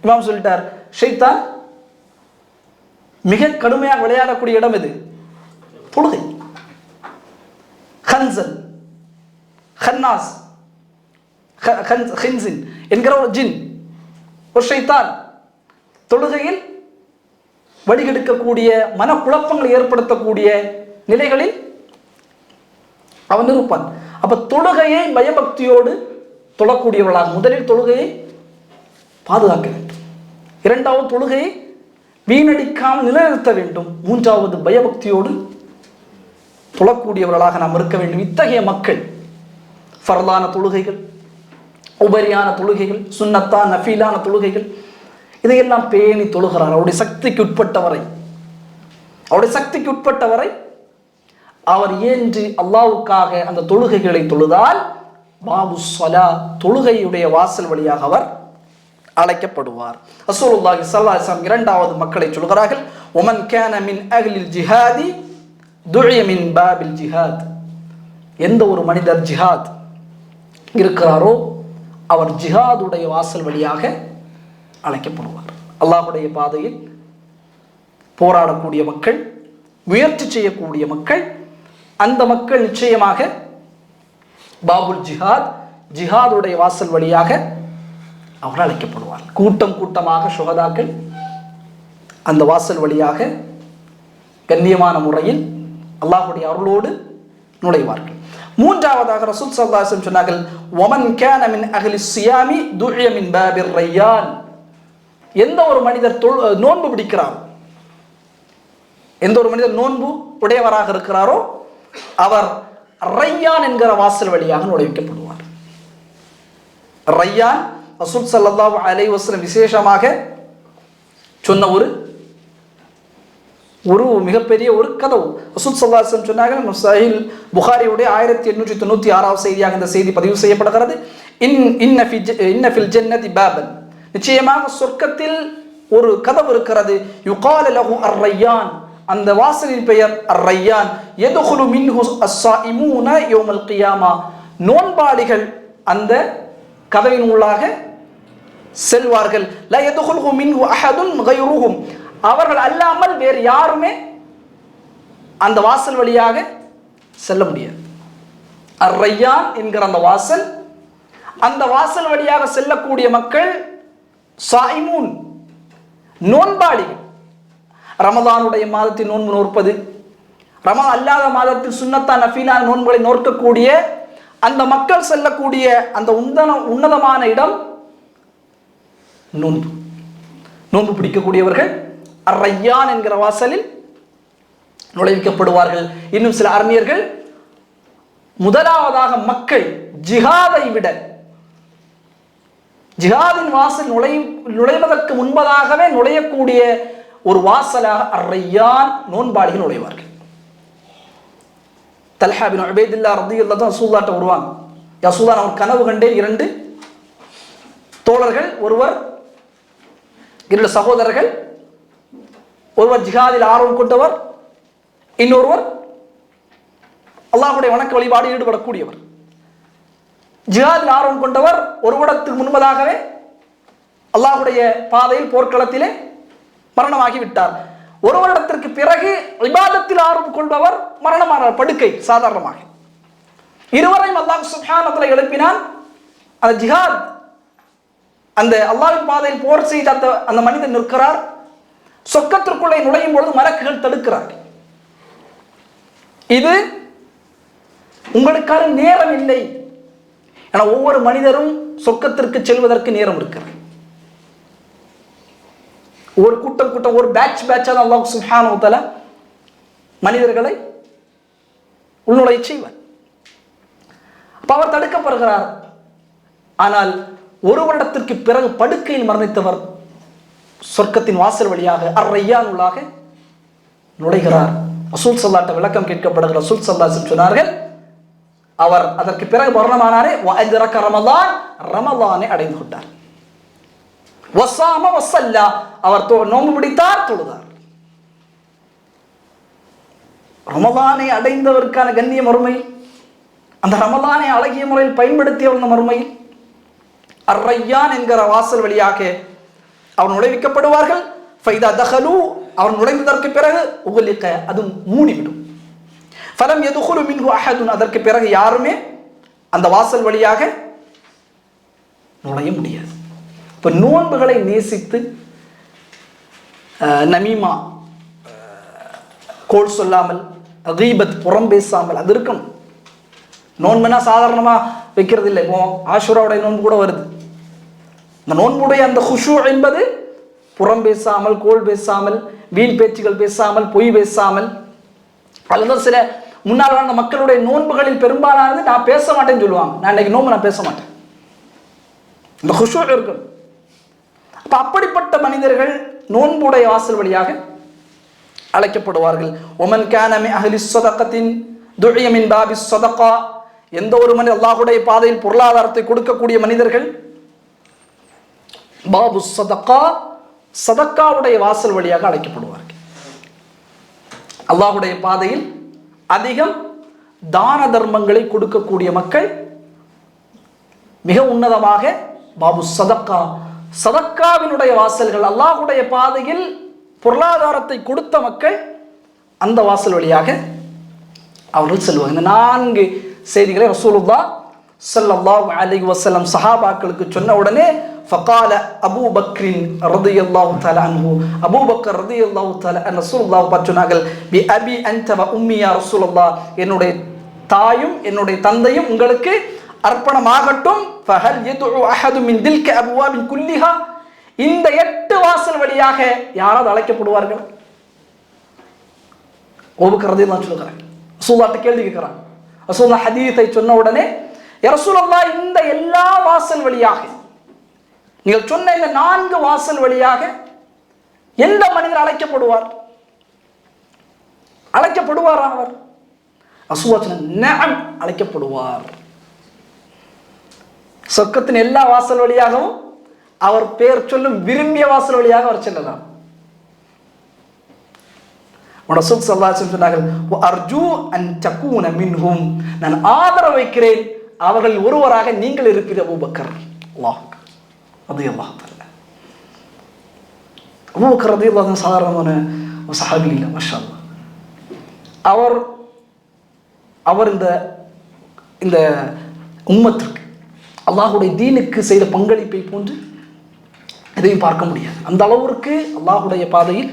இமாம் சொல்லிட்டார், ஷைத்தான் மிக கடுமையாக விளையாடக்கூடிய இடம் எது? தொழுகை. ஹன்சன், ஹன்னாஸ், ஹின்சின் என்கிற ஒரு ஜின், ஒரு ஷைத்தான் தொழுகையில் வழிகெடுக்கக்கூடிய, மனக்குழப்பங்களை ஏற்படுத்தக்கூடிய நிலைகளில் அவன் இருப்பான். அப்ப தொழுகையை பயபக்தியோடு தொழக்கூடியவர்களாக முதலில் தொழுகையை பாதுகாக்க வேண்டும். இரண்டாவது தொழுகையை வீணடிக்காமல் நிலைநிறுத்த வேண்டும். மூன்றாவது பயபக்தியோடு தொழக்கூடியவர்களாக நாம் இருக்க வேண்டும். இத்தகைய மக்கள் ஃபர்லான தொழுகைகள், உபரியான தொழுகைகள், சுன்னத்தான நஃபீலான தொழுகைகள், இதையெல்லாம் பேணி தொழுகிறார். அவருடைய சக்திக்கு உட்பட்டவரை அவர் ஏன்று அல்லாஹ்வுக்காக அந்த தொழுகைகளை தொழுதால் பாபு ஸலா, தொழுகையுடைய வாசல் வழியாக அவர் அழைக்கப்படுவார். ரசூலுல்லாஹி ஸல்லல்லாஹு அலைஹி வஸல்லம் இரண்டாவது மக்களை சொல்கிறார்கள், ஒமன் கான மின் அஹ்லில் ஜிஹாதி துஇய மின் பாபில் ஜிஹாத். எந்த ஒரு மனிதர் ஜிஹாத் இருக்கிறாரோ அவர் ஜிஹாதுடைய வாசல் வழியாக அழைக்கப்படுவார். அல்லாஹ்வுடைய பாதையில் போராடக்கூடிய மக்கள், முயற்சி செய்யக்கூடிய மக்கள், அந்த மக்கள் நிச்சயமாக பாபுல் ஜிஹாத், ஜிஹாதுடைய வாசல் வழியாக அவர் அழைக்கப்படுவார். கூட்டம் கூட்டமாக சுஹதாக்கள் அந்த வாசல் வழியாக கண்ணியமான முறையில் அல்லாஹ்வுடைய அருளோடு நுழைவார்கள். மூன்றாவதாக ரசூல் ஸல்லல்லாஹு அலைஹி வஸல்லம் சொன்னார்கள், வமன் கான மின் அஹ்லி ஸியாமி துஇய மின் பாபிர் ரையான். எந்த ஒரு மனிதர் நோன்பு பிடிக்கிறாரோ, எந்த ஒரு மனிதர் நோன்பு உடையவராக இருக்கிறாரோ அவர் ரையான் என்கிற வாசல் வழியாக நுழைவிக்கப்படுவார். ரையான் ரசூல் ஸல்லல்லாஹு அலைஹி வஸல்லம் விசேஷமாக சொன்ன ஒரு மிகப்பெரிய ஒரு கதவு. ரசூல் ஸல்லல்லாஹு அலைஹி வஸல்லம் சொன்னார்கள், சஹீஹ் புகாரியுடைய 1896வது செய்தியாக இந்த செய்தி பதிவு செய்யப்படுகிறது. இன்ன ஃபில் ஜன்னதி பாபன், நிச்சயமாக சொர்க்கத்தில் ஒரு கதவு இருக்கிறது. யுகால லஹு அர்-ரையான், அந்த வாசலின் பெயர் அர்-ரையான். யதுகுலு மின்ஹு அஸ்-ஸாயிமூன யௌமல் கியாமா, நோன்பாளிகள் அந்த கதவின் உள்ளாக செல்வார்கள். லா யதுகுலு மின்ஹு அஹதுன் கைருஹும், அவர்கள் அல்லாமல் வேறு யாருமே அந்த வாசல் வழியாக செல்ல முடியாது. அர்-ரையான் என்கிற அந்த வாசல், அந்த வாசல் வழியாக செல்லக்கூடிய மக்கள் ஸாயிமூன், நோன்பாளிகள். ரமதானுடைய மாதத்தில் நோன்பு நோற்பது, ரமதான் அல்லாத மாதத்தில் சுன்னத்தா நஃபீலா நோன்புகளை நோக்கக்கூடிய அந்த மக்கள் செல்லக்கூடிய அந்த உன்னதமான இடம் நோன்பு. நோன்பு பிடிக்கக்கூடியவர்கள் அர்-ரையான் என்கிற வாசலில் நுழைவிக்கப்படுவார்கள். இன்னும் சில அறிஞர்கள் முதலாவதாக மக்கள் ஜிஹாதை விட, ஜிஹாதின் வாசல் நுழைவதற்கு முன்பதாகவே நுழையக்கூடிய ஒரு வாசலாக அர்-ரையான் நோன்பாளிகள் நுழைவார்கள். தல்ஹா பின் உபைதுல்லாஹ் ரலியல்லாஹு அன்ஹு ரசூலுல்லாஹ்ட்ட வருவாங்க. யா ரசூலுல்லாஹ், நான் ஒரு கனவு கண்டேன், இரண்டு தோழர்கள், இரண்டு சகோதரர்கள், ஒருவர் ஜிஹாதில் ஆர்வம் கொண்டவர், இன்னொருவர் அல்லாஹ்வுடைய வணக்க வழிபாடு ஈடுபடக்கூடியவர். ஜிஹாதில் ஆர்வம் கொண்டவர் ஒரு வருடத்துக்கு முன்பதாகவே அல்லாஹ்வுடைய பாதையில் போர்க்களத்திலே மரணமாகி விட்டார். ஒரு வருடத்திற்கு பிறகு இபாதத்தில் ஆர்வம் கொள்பவர் மரணமானார், படுக்கை சாதாரணமாக. இருவரையும் அல்லாஹ் சுப்ஹானஹு வ தஆலா எழுப்பினான். அந்த ஜிஹாத், அந்த அல்லாஹ்வின் பாதையில் போர் செய்த அந்த மனிதன் நிற்கிறார். சொர்க்கத்திற்குள்ளே நுழையும் பொழுது மலக்குகள் தடுக்கிறார். இது உங்களுக்கான நேரம் இல்லை. ஏன்னா ஒவ்வொரு மனிதரும் சொர்க்கத்திற்கு செல்வதற்கு நேரம் இருக்கிறது. ஒரு கூட்டம் ஒரு பேட்சாக அல்லாஹ் சுப்ஹானஹு வ தஆலா மனிதர்களை உள்நுழைய செய்வார். அப்ப அவர் தடுக்கப்படுகிறார். ஆனால் ஒரு வருடத்திற்கு பிறகு படுக்கையில் மரணித்தவர் சொர்க்கத்தின் வாசல் வழியாக அர்-ரையான் உள்ளாக நுழைகிறார். ரசூல் ஸல்லல்லாஹு அலைஹி விளக்கம் கேட்கப்படுகிற ரசூல் ஸல்லல்லாஹு அலைஹி சொன்னார்கள், அவர் அதற்கு பிறகு மரணமானாரே வஅத்ரக ரமலான், ரமலானை அடைந்து கொண்டார். வஸாம வஸல்லா, அவர் நோன்பு பிடித்தார், தொழுதார். ரமலானை அடைந்தவருக்கான கண்ணிய மறுமையில், அந்த ரமலானை அழகிய முறையில் பயன்படுத்தியவர் மறுமையில் அர்-ரையான் என்கிற வாசல் வழியாக அவர் நுழைவிக்கப்படுவார்கள். ஃபைதா தஹலு, அவர் நுழைந்ததற்கு பிறகு உகுலிக, அது மூடிவிடும். ஃபலம் யதுகுலு மின்ஹு அஹதுன், அதற்கு பிறகு யாருமே அந்த வாசல் வழியாக நுழைய முடியாது. இப்போ நோன்புகளை நேசித்து நமீமா, கோல் சொல்லாமல், கீபத் புறம் பேசாமல் அது இருக்கணும். நோன்புனா சாதாரணமாக வைக்கிறது இல்லை. இப்போ ஆஷுராவுடைய நோன்பு கூட வருது. இந்த நோன்புடைய அந்த குஷூ என்பது புறம் பேசாமல், கோல் பேசாமல், வீண் பேச்சுகள் பேசாமல், பொய் பேசாமல். அல்லது சில முன்னால் வாழ்ந்த மக்களுடைய நோன்புகளில் பெரும்பாலானது நான் பேச மாட்டேன்னு சொல்லுவாங்க. நான் இன்னைக்கு நோன்பு நான் பேச மாட்டேன். இந்த குஷூ இருக்கணும். அப்ப அப்படிப்பட்ட மனிதர்கள் நோன்புடைய வாசல் வழியாக அழைக்கப்படுவார்கள். ஒமன் கான மின் அஹ்லி ஸதகத்தின் துஇய மின் பாபி ஸதகா, எந்த ஒரு மனிதர் அல்லாஹ்வுடைய பாதையில் பொருளாதாரத்தை கொடுக்கக்கூடிய மனிதர்கள் பாபு சதக்கா, சதக்காவுடைய வாசல் வழியாக அழைக்கப்படுவார்கள். அல்லாஹ்வுடைய பாதையில் அதிகம் தான தர்மங்களை கொடுக்கக்கூடிய மக்கள் மிக உன்னதமாக பாபு சதக்கா, சதக்காவினுடைய வாசல்கள், அல்லாஹ்வுடைய பாதையில் பொருளாதாரத்தை கொடுத்த மக்கள் அந்த வாசல் வழியாக அவர்கள் செல்வாங்க. இந்த 4 செய்திகளை ரசூலுல்லாஹ் ஸல்லல்லாஹு அலைஹி வஸல்லம் சஹாபாக்களுக்கு சொன்ன உடனே ஃபகால அபூ பக்ரின் ரலியல்லாஹு தஆலா அன்ஹு, அபூ பக்கர் ரலியல்லாஹு தஆலா அன் ரசூலுல்லாஹ் சொன்னார்கள், பி அபி அன்த வ உம்மி யா ரசூலுல்லாஹ், என்னுடைய தாயும் என்னுடைய தந்தையும் உங்களுக்கு அர்ப்பணமாகட்டும். ஃபஹல் யதுஉ அஹது மின் தில்க அப்வாபின் குல்லிஹா, இந்த 8 வாசல் வழியாக யாராவது அழைக்கப்படுவார்கள்? அபூபக்கர் ரலியல்லாஹு சொல்றாங்க, ரசூலுல்லாஹ் கேள்வி கேட்கிறாங்க. ரசூலுல்லாஹ் ஹதீஸை சொன்ன உடனே யா ரசூலுல்லாஹ், இந்த எல்லா வாசல் வழியாக, நீங்கள் சொன்ன இந்த 4 வாசல் வழியாக எந்த மனிதர் அழைக்கப்படுவார்? அழைக்கப்படுவாரா அவர்? ரசூலுல்லாஹ் சொன்னாங்க, நஅம், அழைக்கப்படுவார். சொர்க்கத்தின் எல்லா வாசல் வழியாகவும் அவர் பேர் சொல்லும் விரும்பிய வாசல் வழியாக அவர் செல்லலாம். ரசூல் ஸல்லல்லாஹு அலைஹி வஸல்லம் சொன்னார்கள், வ அர்ஜூ அன் தகூன மின்ஹும், நான் ஆதரவு வைக்கிறேன் அவர்கள் ஒருவராக நீங்கள் இருப்பீர் அபூபக்கர். அல்லாஹ் ரலியல்லாஹு தஆலா. அபூபக்கர் ரலியல்லாஹு அன்ஹு சாதாரணமான ஒரு சஹாபி இல்ல, மாஷாஅல்லாஹ். அவர் இந்த உம்மத்திற்கு அல்லாஹ்வுடைய தீனுக்கு செய்த பங்களிப்பை போன்று எதையும் பார்க்க முடியாது. அந்த அளவிற்கு அல்லாஹ்வுடைய பாதையில்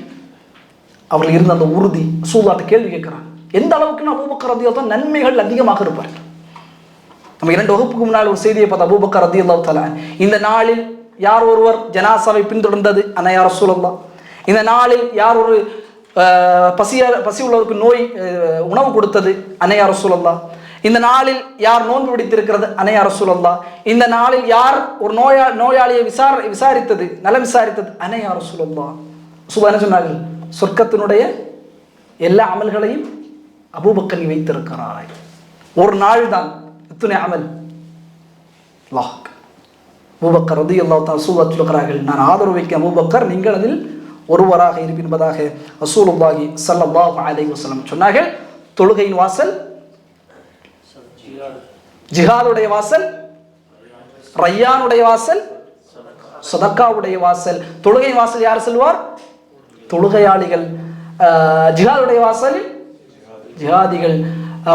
அவர்கள் இருந்த அந்த உறுதி. ரசூலுல்லாஹ் கேள்வி கேட்கிறாங்க, எந்த அளவுக்கு அபூபக்கர் ரலியல்லாஹு அன்ஹு நன்மைகள் அதிகமாக இருப்பார்கள். நம்ம 2 வகுப்புக்கு முன்னால் ஒரு செய்தியை பார்த்த அபூபக்கர் ரலியல்லாஹு தஆலா, இந்த நாளில் யார் ஒருவர் ஜனாசாவை பின்தொடர்ந்தது, அன யா ரசூலல்லாஹ். இந்த நாளில் யார் ஒரு பசி உள்ளவருக்கு உணவு கொடுத்தது, அன யா ரசூலல்லாஹ். இந்த நாளில் யார் நோன்பு பிடித்திருக்கிறது, அன யா ரசூலல்லாஹ். இந்த நாளில் யார் ஒரு நோயாளியை விசாரித்தது, நலம் விசாரித்தது, அன யா ரசூலல்லாஹ். ரசூலுல்லாஹ் என்ன சொன்னார்கள்? சொர்க்கத்தினுடைய எல்லா அமல்களையும் அபூபக்கர் வைத்திருக்கிறாய். ஒரு நாள் தான் இத்தனை அமல். அல்லாஹ் அபூபக்கர் ரலியல்லாஹு தஆலா ரசூலுல்லாஹ் சொல்கிறார்கள், நான் ஆதரவு வைக்க அபூபக்கர், நீங்கள் அதில் ஒருவராக இருப்பீர் என்பதாக ரசூலுல்லாஹி ஸல்லல்லாஹு அலைஹி வஸல்லம் சொன்னார்கள். தொழுகையின் வாசல், ஜிஹாதுடைய வாசல், ரய்யானுடைய வாசல், சதக்காவுடைய வாசல். தொழுகை வாசல் யார் செல்வார்? தொழுகையாளிகள். ஜிஹாதுடைய வாசலில் ஜிஹாதிகள்,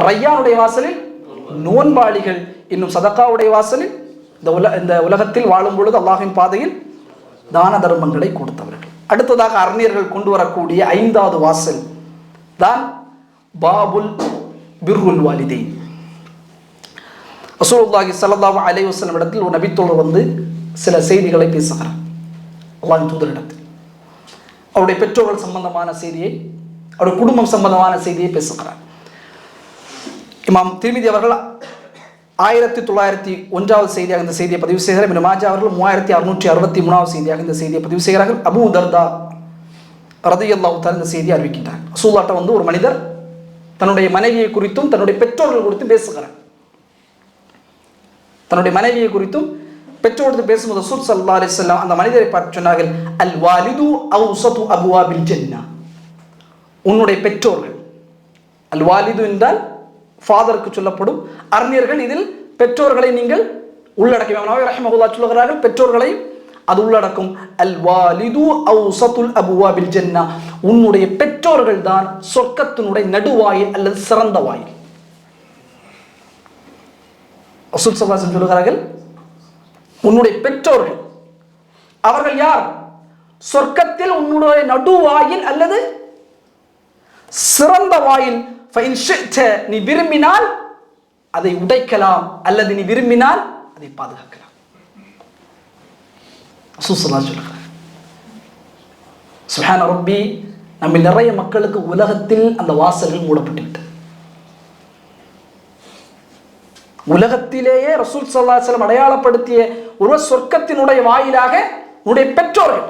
ரய்யானுடைய வாசலில் நோன்பாளிகள், இன்னும் சதக்காவுடைய வாசலில் இந்த உலகத்தில் வாழும் பொழுது அல்லாஹ்வின் பாதையில் தான தர்மங்களை கொடுத்தவர்கள். அடுத்ததாக அறிஞர்கள் கொண்டு வரக்கூடிய 5வது வாசல் தான் பாபுல் பிர்ருல் வாலிதைன். ரசூலுல்லாஹி ஸல்லல்லாஹு அலைஹி வஸல்லம் இடத்தில் ஒரு நபித்தோழர் வந்து சில செய்திகளை பேசுகிறார். அல்லாஹ்வின் தூதரிடத்தில் அவருடைய பெற்றோர்கள் சம்பந்தமான செய்தியை, அவருடைய குடும்பம் சம்பந்தமான செய்தியை பேசுகிறார். இமாம் திர்மிதி அவர்கள் 1901வது செய்தியாக இந்த செய்தியை பதிவு செய்கிறார். இப்னு மாஜா அவர்கள் 3663வது செய்தியாக இந்த செய்தியை பதிவு செய்கிறார்கள். அபூ தர்தா ரலியல்லாஹு தஆலா இந்த செய்தியை அறிவிக்கின்றார். ரசூலுல்லாஹ் வந்து ஒரு மனிதர் தன்னுடைய மனைவியை குறித்தும் தன்னுடைய பெற்றோர்கள் குறித்தும் பேசுகிறார். தன்னுடைய மனைவியை குறித்தும் பெற்றோர்கள் பேசும்போது ரசூல் ஸல்லல்லாஹு அலைஹி வஸல்லம் அந்த மனிதரை பார்த்து சொன்னார்கள், அல் வாலிது அவ்ஸது அப்வாபில் ஜன்னah, உன்னுடைய பெற்றோர்கள். அல் வாலிது என்றால் ஃபாதருக்கு சொல்லப்படும். அறிஞர்கள் இதில் பெற்றோர்களை நீங்கள் உள்ளடக்கி, நபி ரஹ்மத்துல்லாஹி சொல்கிறார்கள், பெற்றோர்களை அது உள்ளடக்கும். அல் வாலிது அவ்ஸதுல் அப்வாபில் ஜன்னah, உன்னுடைய பெற்றோர்கள் தான் சொர்க்கத்தினுடைய நடுவாயில் அல்லது சிறந்த வாயில். ரசூல் ஸல்லல்லாஹு அலைஹி வஸல்லம் சொல்கிறார்கள், உன்னுடைய பெற்றோர்கள் அவர்கள் யார்? சொர்க்கத்தில் உன்னுடைய நடுவாயில் அல்லது சிறந்த வாயில். நீ விரும்பினால் அதை உடைக்கலாம், அல்லது நீ விரும்பினால் அதை பாதுகாக்கலாம். ரசூல் ஸல்லல்லாஹு அலைஹி வஸல்லம் சொல்கிறார். சுப்ஹான ரப்பி, நம்ம நிறைய மக்களுக்கு உலகத்தில் அந்த வாசல்கள் மூடப்பட்டுவிட்டது. உலகத்திலேயே ரசூல் ஸல்லல்லாஹு அலைஹி வஸல்லம் அடையாளப்படுத்திய ஒரு சொர்க்கத்தினுடைய வாயிலாக உன்னுடைய பெற்றோர்கள்.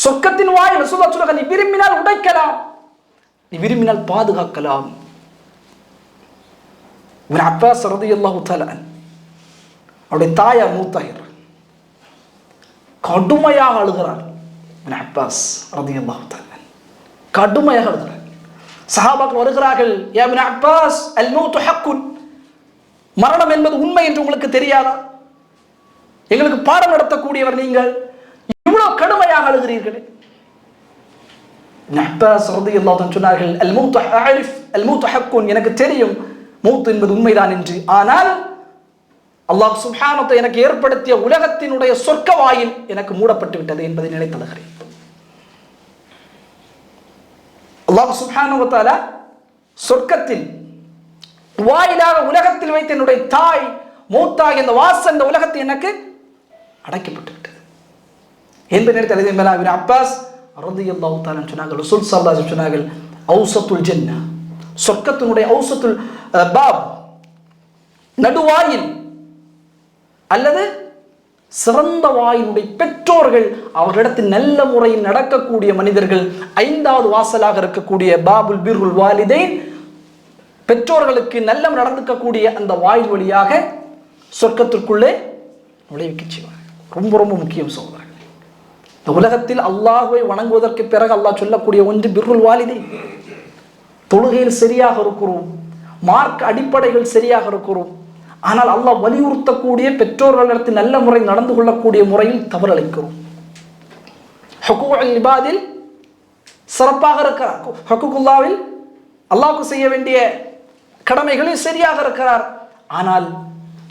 சொர்க்கத்தின் வாயில் ரசூலுல்லாஹ் சொல்றாங்க, நீ விரும்பினால் உடைக்கலாம், நீ விரும்பினால் பாதுகாக்கலாம். இப்னு அப்பாஸ் ரலியல்லாஹு தஆலா அவருடைய தாயார் மூத்தாயிர், கடுமையாக அழுகிறார். இப்னு அப்பாஸ் ரலியல்லாஹு தஆலா கடுமையாக அழுகிறார். சஹாபாக்கள் வருகிறார்கள், யா இப்னு அப்பாஸ் அல் மௌத் ஹக்குன், மரணம் என்பது உண்மை என்று உங்களுக்கு தெரியாதா? எங்களுக்கு பாடம் நடத்தக்கூடியவர் நீங்கள், இவ்வளவு கடுமையாக அழுகிறீர்கள். இப்னு அப்பாஸ் ரலியல்லாஹு தஆலா சொன்னார்கள், அல் மௌத் அஅரிஃப் அல் மௌத் ஹக்குன், எனக்கு தெரியும் மௌத் என்பது உண்மைதான் என்று. ஆனால் அல்லாஹ் சுப்ஹானஹு வ தஆலா எனக்கு ஏற்படுத்திய உலகத்தினுடைய சொர்க்க வாயில் எனக்கு மூடப்பட்டு விட்டது என்பதை நினைத்தழுகிறேன். அல்லாஹ் சுப்ஹானஹு வ தஆலா சொர்க்கத்தில் வாயிலாக உலகத்தில் வைத்து என்னுடைய தாய் மௌத்தாகிய இந்த வாசல் இந்த உலகத்தை எனக்கு அடைக்கப்பட்டு விட்டது என்பதை நினைத்து இப்னு அப்பாஸ் ரலியல்லாஹு தஆலா சொன்னார்கள், ரசூல் ஸல்லல்லாஹு அலைஹி வஸல்லம் சொன்னார்கள், அவுஸத்துல் ஜன்னah, சொர்க்கத்தினுடைய அவுஸத்துல் பாப், நடுவாயில் அல்லது சிறந்த வாயினுடைய பெற்றோர்கள், அவர்களிடத்தில் நல்ல முறையில் நடக்கக்கூடிய மனிதர்கள், 5வது வாசலாக இருக்கக்கூடிய பாபுல் பிர்ருல் வாலிதைன், பெற்றோர்களுக்கு நல்ல நடந்துக்கக்கூடிய அந்த வாயில் வழியாக சொர்க்கத்திற்குள்ளே நுழைவிக்க செய்வார். ரொம்ப ரொம்ப முக்கியம் சொல்வார்கள். இந்த உலகத்தில் அல்லாஹ்வை வணங்குவதற்கு பிறகு அல்லாஹ் சொல்லக்கூடிய ஒன்று பிர்ருல் வாலிதைன். தொழுகையில் சரியாக இருக்கிறோம், மார்க் அடிப்படைகள் சரியாக இருக்கிறோம், ஆனால் அல்லாஹ் வலியுறுத்தக்கூடிய பெற்றோர்களிடத்தில் நல்ல முறை நடந்து கொள்ளக்கூடிய முறையில் தவறளிக்கிறோம். ஹுக்கூல் இபாதில் சிறப்பாக இருக்கிறார், ஹுக்கூக்குல்லாவில் அல்லாஹ்வுக்கு செய்ய வேண்டிய கடமைகளில் சரியாக இருக்கிறார், ஆனால்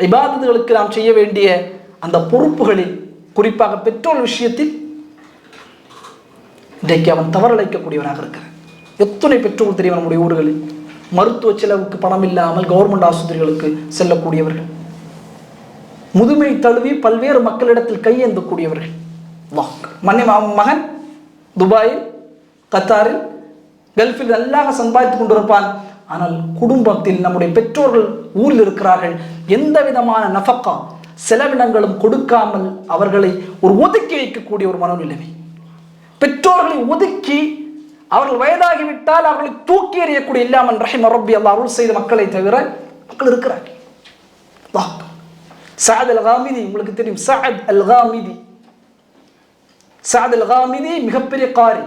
இபாதத்துகளுக்கு நாம் செய்ய வேண்டிய அந்த பொறுப்புகளில், குறிப்பாக பெற்றோர் விஷயத்தில் இன்றைக்கு அவன் தவறளிக்கக்கூடியவனாக இருக்கிறார். எத்தனை பெற்றோர்கள் தெரியும் நம்முடைய ஊர்களில் மருத்துவ செலவுக்கு பணம் இல்லாமல் கவர்மெண்ட் ஆஸ்பத்திரிகளுக்கு செல்லக்கூடியவர்கள், முதுமை தழுவி பல்வேறு மக்களிடத்தில் கையேந்தக்கூடியவர்கள். மகன் துபாயில், கத்தாரில், கல்ஃபில் நல்லாக சம்பாதித்துக் கொண்டிருப்பான், ஆனால் குடும்பத்தில் நம்முடைய பெற்றோர்கள் ஊரில் இருக்கிறார்கள், எந்த விதமான நஃபக்கா செலவினங்களும் கொடுக்காமல் அவர்களை ஒரு ஒதுக்கி வைக்கக்கூடிய ஒரு மனநிலைமை. பெற்றோர்களை ஒதுக்கி அவர்கள் வயதாகிவிட்டால் அவர்களை தூக்கி எறியக்கூடிய இல்லாமல் ரஹிம ரப்பி அல்லாஹ் அருள் செய்த மக்களை தவிர மக்கள் இருக்கிறார்கள். சஅத் அல் காமிதி, உங்களுக்கு தெரியும் சஅத் அல் காமிதி. சஅத் அல் காமிதி மிகப்பெரிய காரி.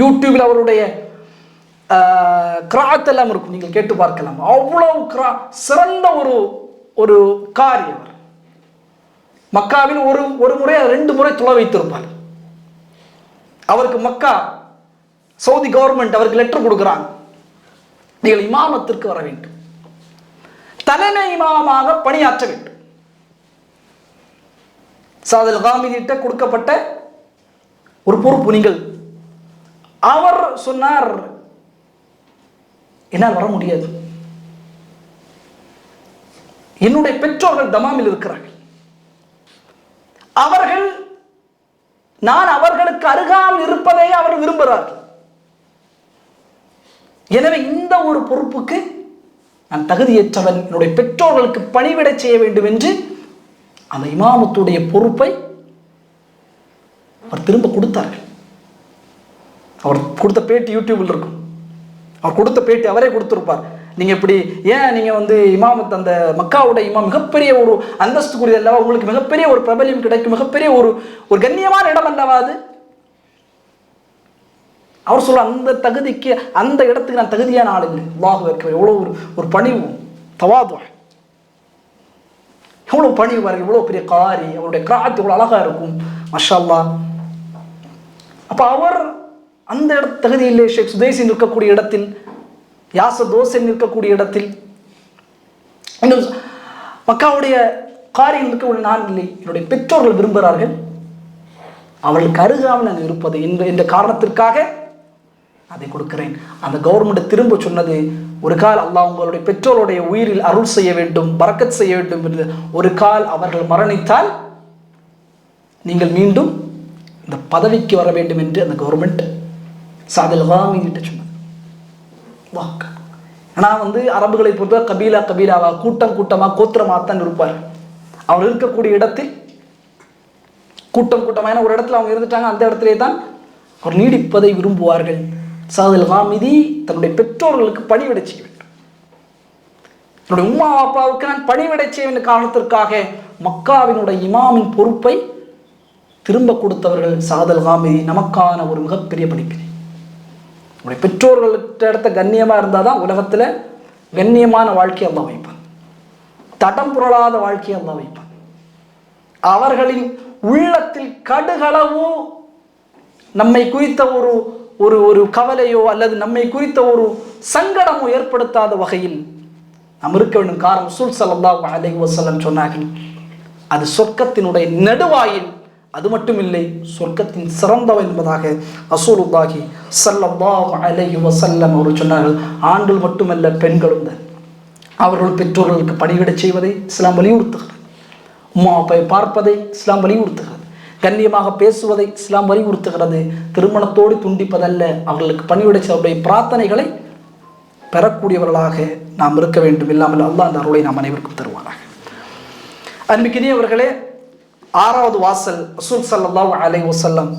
யூடியூபில் அவருடைய கிராத் எல்லாம் இருக்கும், நீங்கள் கேட்டு பார்க்கலாம். அவ்வளவு சிறந்த ஒரு காரி அவர். மக்காவில் ஒரு முறை 2 முறை தொலை வைத்திருப்பார். அவருக்கு மக்கா சவுதி கவர்மெண்ட் அவருக்கு லெட்டர் கொடுக்கிறாங்க, நீங்கள் இமாமத்திற்கு வர வேண்டும், தலைமை இமாமாக பணியாற்ற வேண்டும். சஅத் அல் காமிதிட்ட கொடுக்கப்பட்ட ஒரு பொறுப்பு நீங்கள். அவர் சொன்னார், என்னால் வர முடியாது, என்னுடைய பெற்றோர்கள் தமாமில் இருக்கிறார்கள், நான் அவர்களுக்கு அருகாமல் இருப்பதை அவர்கள் விரும்புகிறார்கள், எனவே இந்த ஒரு பொறுப்புக்கு நான் தகுதியற்றவன், என்னுடைய பெற்றோர்களுக்கு பணிவிடை செய்ய வேண்டும் என்று அந்த இமாமத்துடைய பொறுப்பை அவர் திரும்ப கொடுத்தார்கள். அவர் கொடுத்த பேட்டி யூடியூபில் இருக்கும், அவர் கொடுத்த பேட்டி அவரே கொடுத்திருப்பார். நீங்க இப்படி ஏன் நீங்க இமாமத், அந்த மக்காவுடைய இமாம் மிகப்பெரிய ஒரு அந்தஸ்துக்குரிய அல்லவா, உங்களுக்கு மிகப்பெரிய ஒரு பிரபலியம் கிடைக்கும், மிகப்பெரிய ஒரு கண்ணியமான இடம் அல்லவா அது. அவர் சொல்ல, அந்த தகுதிக்கு அந்த இடத்துக்கு நான் தகுதியான ஆள் இல்லை. அல்லாஹ் இருக்கிற எவ்வளவு ஒரு பணிவு, தவாது, எவ்வளவு பணிவு பாருங்க, எவ்வளவு பெரிய காரி, அவருடைய கிராத் எவ்வளவு அழகா இருக்கும், மாஷா அல்லாஹ். அப்ப அவர் அந்த தகுதியிலே ஷேக் சுதேசி நிற்கக்கூடிய இடத்தில், யாசர் தோசை நிற்கக்கூடிய இடத்தில், இன்னும் மக்காவுடைய காரியில் இருக்கக்கூடிய நான் இல்லை, என்னுடைய பெற்றோர்கள் விரும்புகிறார்கள், அவர்களுக்கு அருகாமல் நான் இருப்பது என்ற காரணத்திற்காக அதை கொடுக்கிறேன். அந்த கவர்மெண்ட் திரும்ப சொன்னது, ஒரு கால் அல்லாஹ் உங்களுடைய பெற்றோருடைய உயிரில் அருள் செய்ய வேண்டும், பரக்கத் செய்ய வேண்டும் என்று. ஒரு கால் அவர்கள் மரணித்தால் நீங்கள் மீண்டும் இந்த பதவிக்கு வர வேண்டும் என்று அந்த கவர்மெண்ட் சஅத் அல் காமிதிட்ட சொன்னது. ஏன்னா அரபுகளை பொறுத்த கபீலாவா, கூட்டமாக கோத்திரமாக தான் இருப்பார். அவர் இருக்கக்கூடிய இடத்தில் கூட்டமான ஒரு இடத்துல அவங்க இருந்துட்டாங்க, அந்த இடத்திலே தான் அவர் நீடிப்பதை விரும்புவார்கள். சஅத் அல் காமிதி தன்னுடைய பெற்றோர்களுக்கு பணிவிடை செய்ய வேண்டும். என்னுடைய உம்மா அப்பாவுக்கு நான் பணிவிடை செய்வேன் காரணத்திற்காக மக்காவினுடைய இமாமின் பொறுப்பை திரும்ப கொடுத்தவர்கள் சாதல் காமிதி. நமக்கான ஒரு மிகப்பெரிய படிப்பினை. நம்முடைய பெற்றோர்கள்ட்ட இடத்த கண்ணியமா இருந்தாதான் உலகத்துல கண்ணியமான வாழ்க்கையை அல்லாஹ் வைப்பான், தடம் புரளாத வாழ்க்கையை அல்லாஹ் வைப்பான். அவர்களின் உள்ளத்தில் கடுகளவு நம்மை குறித்த ஒரு ஒரு ஒரு கவலையோ அல்லது நம்மை குறித்த ஒரு சங்கடமோ ஏற்படுத்தாத வகையில் நாம் இருக்க வேண்டும். காரணம் ரசூல் ஸல்லல்லாஹு அலைஹி வஸல்லம் சொன்னார்கள், அது சொர்க்கத்தினுடைய நெடுவாயில், அது மட்டுமில்லை சொர்க்கத்தின் சிறந்தவன் என்பதாக ரசூலுல்லாஹி ஸல்லல்லாஹு அலைஹி வஸல்லம் அவர்கள் சொன்னார்கள். ஆண்கள் மட்டுமல்ல, பெண்களும் தான் அவர்கள் பெற்றோர்களுக்கு பணிவிடை செய்வதை இஸ்லாம் வலியுறுத்துகிறது. உம்மா அப்பாவை பார்ப்பதை இஸ்லாம் வலியுறுத்துகிறது. கண்ணியமாக பேசுவதை இஸ்லாம் வலியுறுத்துகிறது. திருமணத்தோடு துண்டிப்பதல்ல, அவர்களுக்கு பணிவிடை செய்வதை பிரார்த்தனைகளை பெறக்கூடியவர்களாக நாம் இருக்க வேண்டும். இல்லாமல் அல்லாஹ் அந்த அருளை நாம் அனைவருக்கும் தருவாராக. அன்பிற்கினியவர்களே, 6வது வாசல் ரசூல் ஸல்லல்லாஹு அலைஹி வஸல்லம்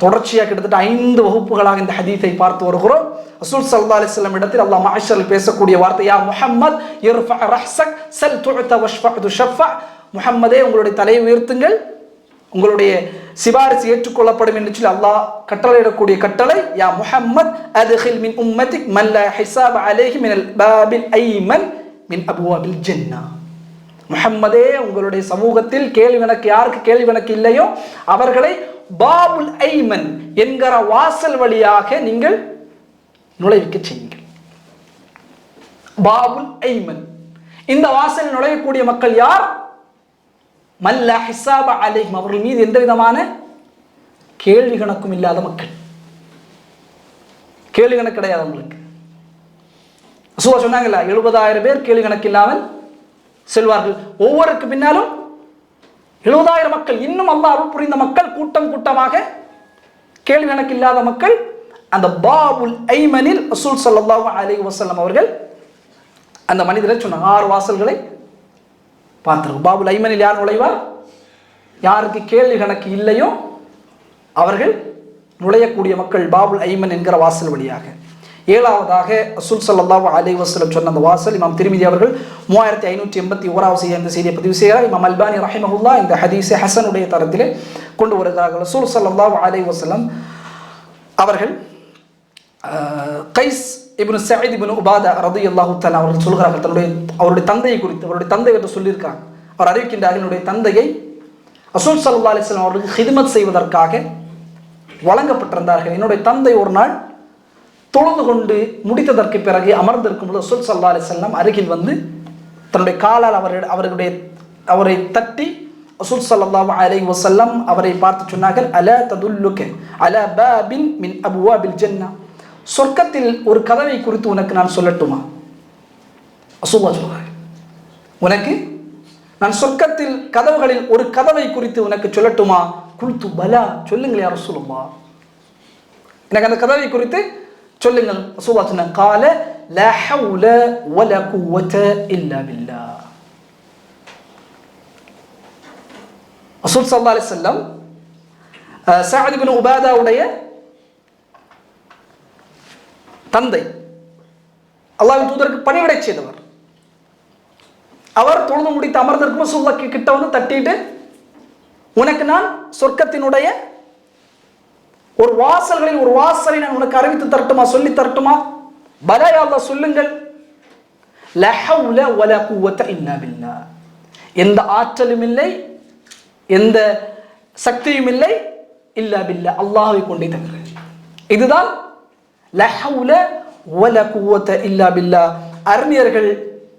தொடர்ச்சியாக கிட்டத்தட்ட 5 வகுப்புகளாக இந்த ஹதீஸை பார்த்து வருகிறோம். ரசூல் ஸல்லல்லாஹு அலைஹி வஸல்லம் இடத்தில் அல்லாஹ் மஅஷரில் பேசக்கூடிய வார்த்தை, யா முஹம்மத் இர்ஃபா ரஹ்ஸக் சல் துஅத வஷ்ஃபா துஷஃபா. முஹம்மதே, உங்களுடைய தலையை உயர்த்துங்கள், உங்களுடைய சிபாரிசு ஏற்றுக்கொள்ளப்படும் என்று சொல்லி அல்லாஹ் கட்டளையிடக்கூடிய கட்டளை. யா முஹம்மத் அத்கில் மின் உம்மத்திக் மன் லா ஹிசாப அலைஹி மினல் பாபில் ஐமன் மின் அப்வாபில் ஜன்னah. முஹம்மதே, உங்களுடைய சமூகத்தில் கேள்வி கணக்கு யாருக்கு கேள்வி கணக்கு இல்லையோ அவர்களை பாபுல் ஐமன் என்கிற வாசல் வழியாக நீங்கள் நுழைவிக்க செய்யுங்கள். பாபுல் ஐமன், இந்த வாசல் நுழையக்கூடிய மக்கள் யார்? மல்லா ஹிசாப அலைஹிம், அவர்கள் மீது எந்த விதமான கேள்வி கணக்கும் இல்லாத மக்கள். கேள்வி கணக்கு கிடையாது அவங்களுக்கு. ரசூலுல்லாஹ் சொன்னாங்கல்ல, 70,000 பேர் கேள்வி கணக்கு இல்லாமல் செல்வார்கள். ஒவ்வொருக்கு பின்னாலும் 70,000 மக்கள், இன்னும் அல்லாஹ் அருள் புரிந்த மக்கள், கூட்டம் கூட்டமாக கேள்வி கணக்கு இல்லாத மக்கள். அந்த பாபுல் ஐமனில் ரசூல் ஸல்லல்லாஹு அலைஹி வஸல்லம் அவர்கள் அந்த மனிதரை சொன்னாங்க. 6 வாசல்களை பார்த்திருக்கோம். பாபுல் ஐமனில் யார் நுழைவார்? யாருக்கு கேள்வி கணக்கு இல்லையோ அவர்கள் நுழையக்கூடிய மக்கள் பாபுல் ஐமன் என்கிற வாசல் வழியாக. 7வதாக ரசூல் ஸல்லல்லாஹு அலைஹி வஸல்லம் சொன்ன அந்த வாசல் இமாம் திர்மிதி அவர்கள் 3581வது இந்த செய்தியை பதிவு செய்கிறார். இமாம் அல்பானி ரஹிமஹுல்லாஹ் இந்த ஹதீஸை ஹசனுடைய தரத்திலே கொண்டு வருகிறார்கள். ரசூல் ஸல்லல்லாஹு அலைஹி வஸல்லம் அவர்கள் கைஸ் இப்னு சயீத் இப்னு உபாதா ரலியல்லாஹு தஆலா அவர்கள் சொல்கிறார்கள், அவருடைய தந்தையை குறித்து, அவருடைய தந்தை என்று சொல்லியிருக்காங்க. அவர் அறிவிக்கின்றார்கள், என்னுடைய தந்தையை ரசூல் ஸல்லல்லாஹு அலைஹி வஸல்லம் அவர்களுக்கு ஹிதமத் செய்வதற்காக வழங்கப்பட்டிருந்தார்கள். என்னுடைய தந்தை ஒரு நாள் தொழுது கொண்டு முடித்ததற்கு பிறகு அமர்ந்திருக்கும் போது ரசூல் ஸல்லல்லாஹு அலைஹி வஸல்லம் அருகில் வந்து தன்னுடைய காலால் அவரை தட்டி ரசூல் ஸல்லல்லாஹு அலைஹி வஸல்லம் அவரை பார்த்து சொன்னார்கள், அலா ததுல்லுக அலா பாபின் மின் அப்வாபில் ஜன்னah, சொர்க்கத்தில் ஒரு கதவை குறித்து உனக்கு நான் சொல்லட்டுமா? ரசூலுல்லாஹ் சொல்றாங்க, உனக்கு நான் சொர்க்கத்தில் கதவுகளில் ஒரு கதவை குறித்து உனக்கு சொல்லட்டுமா? குல்து பலா, சொல்லுங்கள் யா ரசூலுல்லாஹ், எனக்கு அந்த கதவை குறித்து சொல்லுங்கள். ரசூலுல்லாஹ் சொன்னாங்க, قال لا حول ولا قوة إلا بالله. ரசூல் ஸல்லல்லாஹு அலைஹி வஸல்லம் சஅத் இப்னு உபாதாவுடைய தந்தை, அல்லாஹ்வின் தூதருக்கு பணிவிடை செய்தவர். அவர் தொழுது முடித்து அமர்ந்திருக்கும் ரசூலுல்லாஹ் கிட்ட வந்து தட்டிட்டு, உனக்கு நான் சொர்க்கத்தினுடைய ஒரு வாசல்களில் ஒரு வாசலை நான் உனக்கு அறிவித்து தரட்டுமா, சொல்லி தரட்டுமா? பலா யா அல்லாஹ், சொல்லுங்கள். லா ஹவ்ல வலா குவத்த இல்லா பில்லாஹ், எந்த ஆற்றலும் இல்லை, எந்த சக்தியும் இல்லை, இல்லா பில்லாஹ், அல்லாஹ்வை கொண்டே தவிர. இதுதான் லா ஹவ்ல வலா குவத்த இல்லா பில்லாஹ். அறிஞர்கள்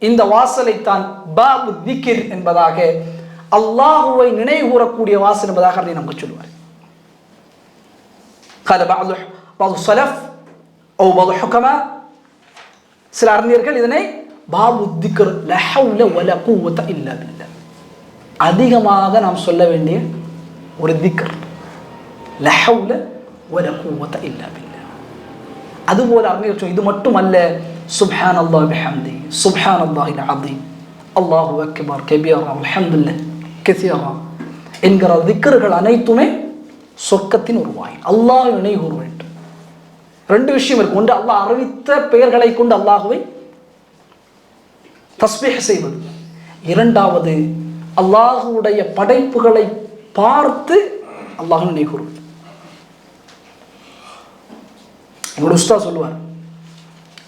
இந்த வாசலை தான் பாபு திக்ர் என்பதாக, அல்லாஹ்வை நினைவு கூறக்கூடிய வாசல் என்பதாக நமக்கு சொல்லுவார். قال بعض السلف او بعض الحكماء, சில அறிஞர்கள் இதனை பாபு திக்ர் லா ஹவ்ல வலா குவத்த இல்லா பில்லாஹ், அதிகமாக நாம் சொல்ல வேண்டிய ஒரு திக்ர், லா ஹவ்ல வலா குவத்த இல்லா பில்லாஹ். அதுபோல அறிஞர்கள் இது மட்டுமல்ல, சுப்ஹானல்லாஹி பிஹம்தி சுப்ஹானல்லாஹில் அஸீம் அல்லாஹு அக்பர் கபீரா அல்ஹம்துலில்லாஹ் கஸீரா என்கிற திக்ர்கள் அனைத்துமே சொர்க்கத்தின் ஒரு வாயில். அல்லாஹ் நினைவு கூற வேண்டும். 2 விஷயம் இருக்கு. ஒன்று, அல்லாஹ் அறிவித்த பெயர்களை கொண்டு அல்லாஹ்வை தஸ்பீஹ் செய்வது. இரண்டாவது, அல்லாஹ்வுடைய படைப்புகளை பார்த்து அல்லாஹ் நினைவு கூறுவது. என்னோட உஸ்தாத் சொல்லுவார்,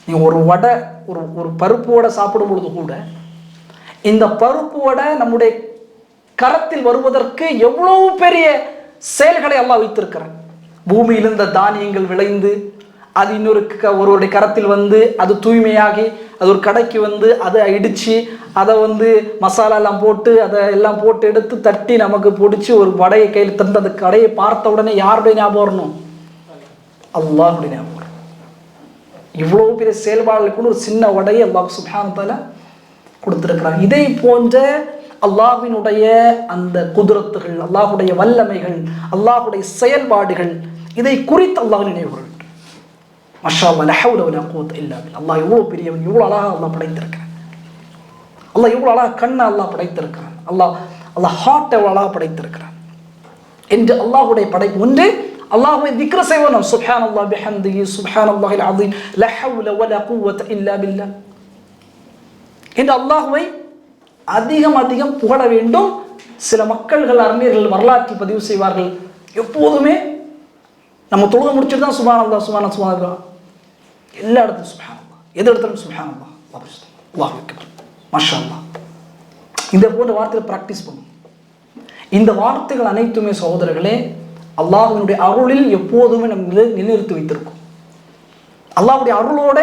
நீ ஒரு வடை ஒரு பருப்பு வடை சாப்பிடும் பொழுது கூட இந்த பருப்பு வடை நம்முடைய கரத்தில் வருவதற்கு எவ்வளவு பெரிய செயல்களை அல்லாஹ் வைத்திருக்கிறான். பூமியில் இருந்த தானியங்கள் விளைந்து அது ஒருவருடைய கரத்தில் வந்து அது தூய்மையாகி அது ஒரு கடைக்கு வந்து அதை இடித்து அதை வந்து மசாலா எல்லாம் போட்டு அதை எல்லாம் போட்டு எடுத்து தட்டி நமக்கு பிடிச்சி ஒரு வடையை கையில் தந்து அந்த கடையை பார்த்த உடனே யாருடைய ஞாபகம் வரணும்? அல்லாஹ்வுடைய ஞாபகம். இவ்வளவு பெரிய செயல்பாடுகளுக்கு ஒரு சின்ன வடையை அல்லாஹ் சுப்ஹானஹு வ தஆலா கொடுத்திருக்கிறார். இதை போன்ற அல்லாஹ்வினுடைய அந்த குதிரத்துகள், அல்லாஹ்வுடைய வல்லமைகள், அல்லாஹ்வுடைய செயல்பாடுகள், இதை குறித்து அல்லாஹ் நினைவுகள். மாஷா அல்லாஹ், லா ஹவ்ல வலா குவத்த இல்லா பில்லாஹ். அல்லாஹ் எவ்வளவு பெரியவன், எவ்வளவு அழகா அல்லாஹ் படைத்திருக்கிறான். அல்லாஹ் எவ்வளவு அழகா கண்ணை அல்லாஹ் படைத்திருக்கிறான். அல்லாஹ் ஹார்ட்டை எவ்வளவு அழகா படைத்திருக்கிறான் என்று அல்லாஹ்வுடைய படைப்பு. ஒன்று அல்லாஹ்வை திக்ர செய்வோம். சுப்ஹானல்லாஹ் பிஹம்திஹி சுப்ஹானல்லாஹில் அஸீம் லா ஹவ்ல வலா குவத்த இல்லா பில்லாஹ் என்று அல்லாஹ்வை அதிகம் புகழ வேண்டும். சில மக்கள்கள், அறிஞர்கள் வரலாற்றில் பதிவு செய்வார்கள், எப்போதுமே நம்ம தொழுக முடிச்சுட்டு தான் சுப்ஹானல்லாஹ் சுப்ஹானல்லாஹ் சுப்ஹானல்லாஹ், எல்லா இடத்துலையும் சுப்ஹானல்லாஹ், எது இடத்துலையும் சுப்ஹானல்லாஹ், அல்லாஹ் அக்பர், மாஷா அல்லாஹ். இந்த போன்ற வார்த்தைகளை பிராக்டிஸ் பண்ணும். இந்த வார்த்தைகள் அனைத்துமே சகோதரர்களே அல்லாஹ்வினுடைய அருளில் எப்போதுமே நம்ம நிலைநிறுத்தி வைத்திருக்கும். அல்லாஹ்வுடைய அருளோட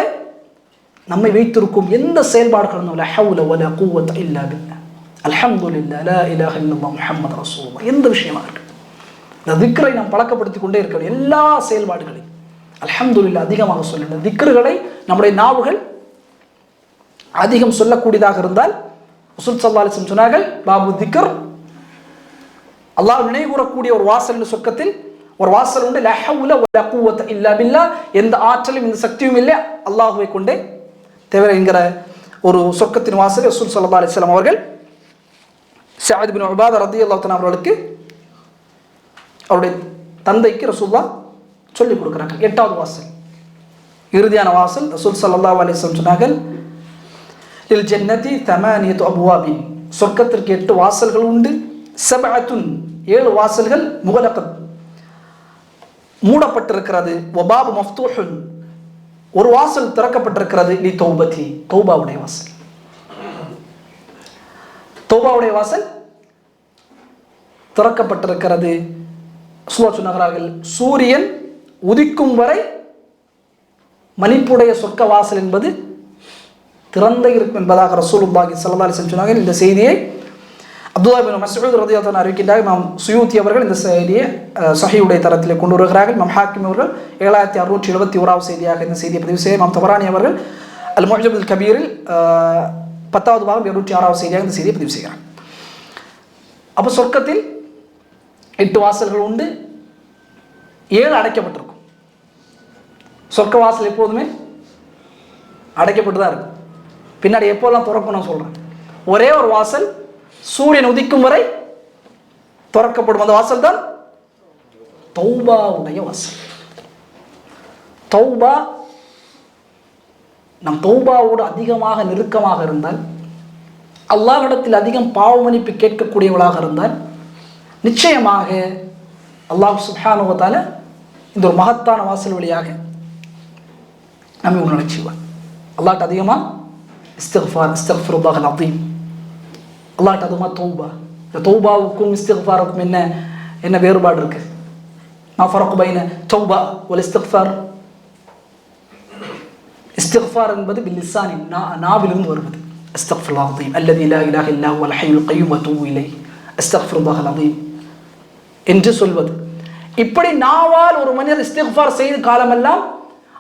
நம்மை வைத்திருக்கும். எந்த செயல்பாடுகளும் லா ஹவ்ல வலா குவத்த இல்லா பில்லாஹ், அல்ஹம்துலில்லாஹ், லா இலாஹ இல்லல்லாஹ், முஹம்மது ரசூலுல்லாஹ், எந்த விஷயமா இருக்கு இந்த திக்ரை நாம் பழக்கப்படுத்திக் கொண்டே இருக்கிற எல்லா செயல்பாடுகளையும் அல்ஹம்துலில்லாஹ் அதிகமாக சொல்லுங்க. திக்ருகளை நம்முடைய நாவுகள் அதிகம் சொல்லக்கூடியதாக இருந்தால் ரசூல் ஸல்லல்லாஹு அலைஹி வஸல்லம் சொன்னார்கள், பாபு திக்ர், அல்லாஹ் நினைவு கூறக்கூடிய ஒரு வாசல் சொர்க்கத்தில் ஒரு வாசல் உண்டு. லா ஹவ்ல வலா குவத்த இல்லா பில்லாஹ், எந்த ஆற்றலும் இந்த சக்தியும் இல்லை அல்லாஹ்வை கொண்டே தவிர என்கிற ஒரு சொர்க்கத்தின் வாசல் ரசூல் ஸல்லல்லாஹு அலைஹி வஸல்லம் அவர்கள் ஸஅத் இப்னு உபாதா ரலியல்லாஹு தஆலா அவர்களுக்கு, அவருடைய தந்தைக்கு ரசூலுல்லாஹ் சொல்லிக் கொடுக்குறாங்க. 8வது வாசல், இறுதியான வாசல். ரசூல் ஸல்லல்லாஹு அலைஹி வஸல்லம் சொன்னார்கள், லில் ஜன்னதி 8 அப்வாபின், சொர்க்கத்திற்கு 8 வாசல்கள் உண்டு. 7 வாசல்கள் முகலகத், மூடப்பட்டிருக்கிறது. வபாபு மஃப்தூஹுன், ஒரு வாசல் திறக்கப்பட்டிருக்கிறது. லி தௌபதி, தௌபாவுடைய வாசல். தௌபாவுடைய வாசல் திறக்கப்பட்டிருக்கிறது. ரசூலுல்லாஹ் சொன்னார்கள், சூரியன் உதிக்கும் வரை மணிப்புடைய சொர்க்க வாசல் என்பது திறந்தே இருக்கும் என்பதாக ரசூலுல்லாஹி ஸல்லல்லாஹு அலைஹி வஸல்லம் சொன்னார்கள். இந்த செய்தியை அப்துல்லாஹ் இப்னு மஸ்ஊத் ரலியல்லாஹு அன்ஹு அறிவிக்கின்றார்கள். இமாம் சுயூத்தி அவர்கள் இந்த செய்தியை சஹீஹுடைய தரத்திலே கொண்டு வருகிறார்கள். இமாம் ஹாக்கிம் அவர்கள் 7671வது செய்தியாக இந்த செய்தியை பதிவு செய்ய, இமாம் தபரானி அவர்கள் அல் முஅஜம் அல் கபீரில் 10வது பாகம் 206வது செய்தியாக இந்த செய்தியை பதிவு செய்கிறார். அப்போ சொர்க்கத்தில் 8 வாசல்கள் உண்டு, 7 அடைக்கப்பட்டிருக்கும். சொர்க்க வாசல் எப்போதுமே அடைக்கப்பட்டு தான் இருக்கும். பின்னாடி எப்போல்லாம் திறக்கும் நான் சொல்றேன். ஒரே ஒரு வாசல் சூரியன் உதிக்கும் வரை திறக்கப்படும். அந்த வாசல் தான் தௌபாவுடைய வாசல். தௌபா, நம் தௌபாவோடு அதிகமாக நெருக்கமாக இருந்தால், அல்லாஹ்விடத்தில் அதிகம் பாவ மன்னிப்பு கேட்கக்கூடியவளாக இருந்தால், நிச்சயமாக அல்லாஹ் சுப்ஹானஹு வ தஆலா இந்த ஒரு மகத்தான வாசல் வழியாக நம்மை உணர்ச்சிவார். அல்லாஹ்ட்ட அதிகமாக இஸ்திக்ஃபார், அஸ்தக்ஃபிருல்லாஹல் அஸீம், அல்லாஹ்ட்ட அதிகமாக தௌபா. இந்த தௌபாவுக்கும் இஸ்திக்ஃபாருக்கும் என்ன வேறுபாடு இருக்கு? மா ஃபரக் பைன தௌபா வல் இஸ்திக்ஃபார். இஸ்திக்ஃபார் என்பது பில்லிசானி, நாவிலிருந்து வருவது. அஸ்தக்ஃபிருல்லாஹல் அஸீம் அல்லதி லா இலாஹ இல்லா ஹுவல் ஹய்யுல் கய்யூம் வஅதூபு இலைஹி, அஸ்தக்ஃபிருல்லாஹல் அஸீம் என்று சொல்வது. இப்படி நாவால் ஒரு மனிதர் இஸ்திக்ஃபார் செய்த காலமெல்லாம்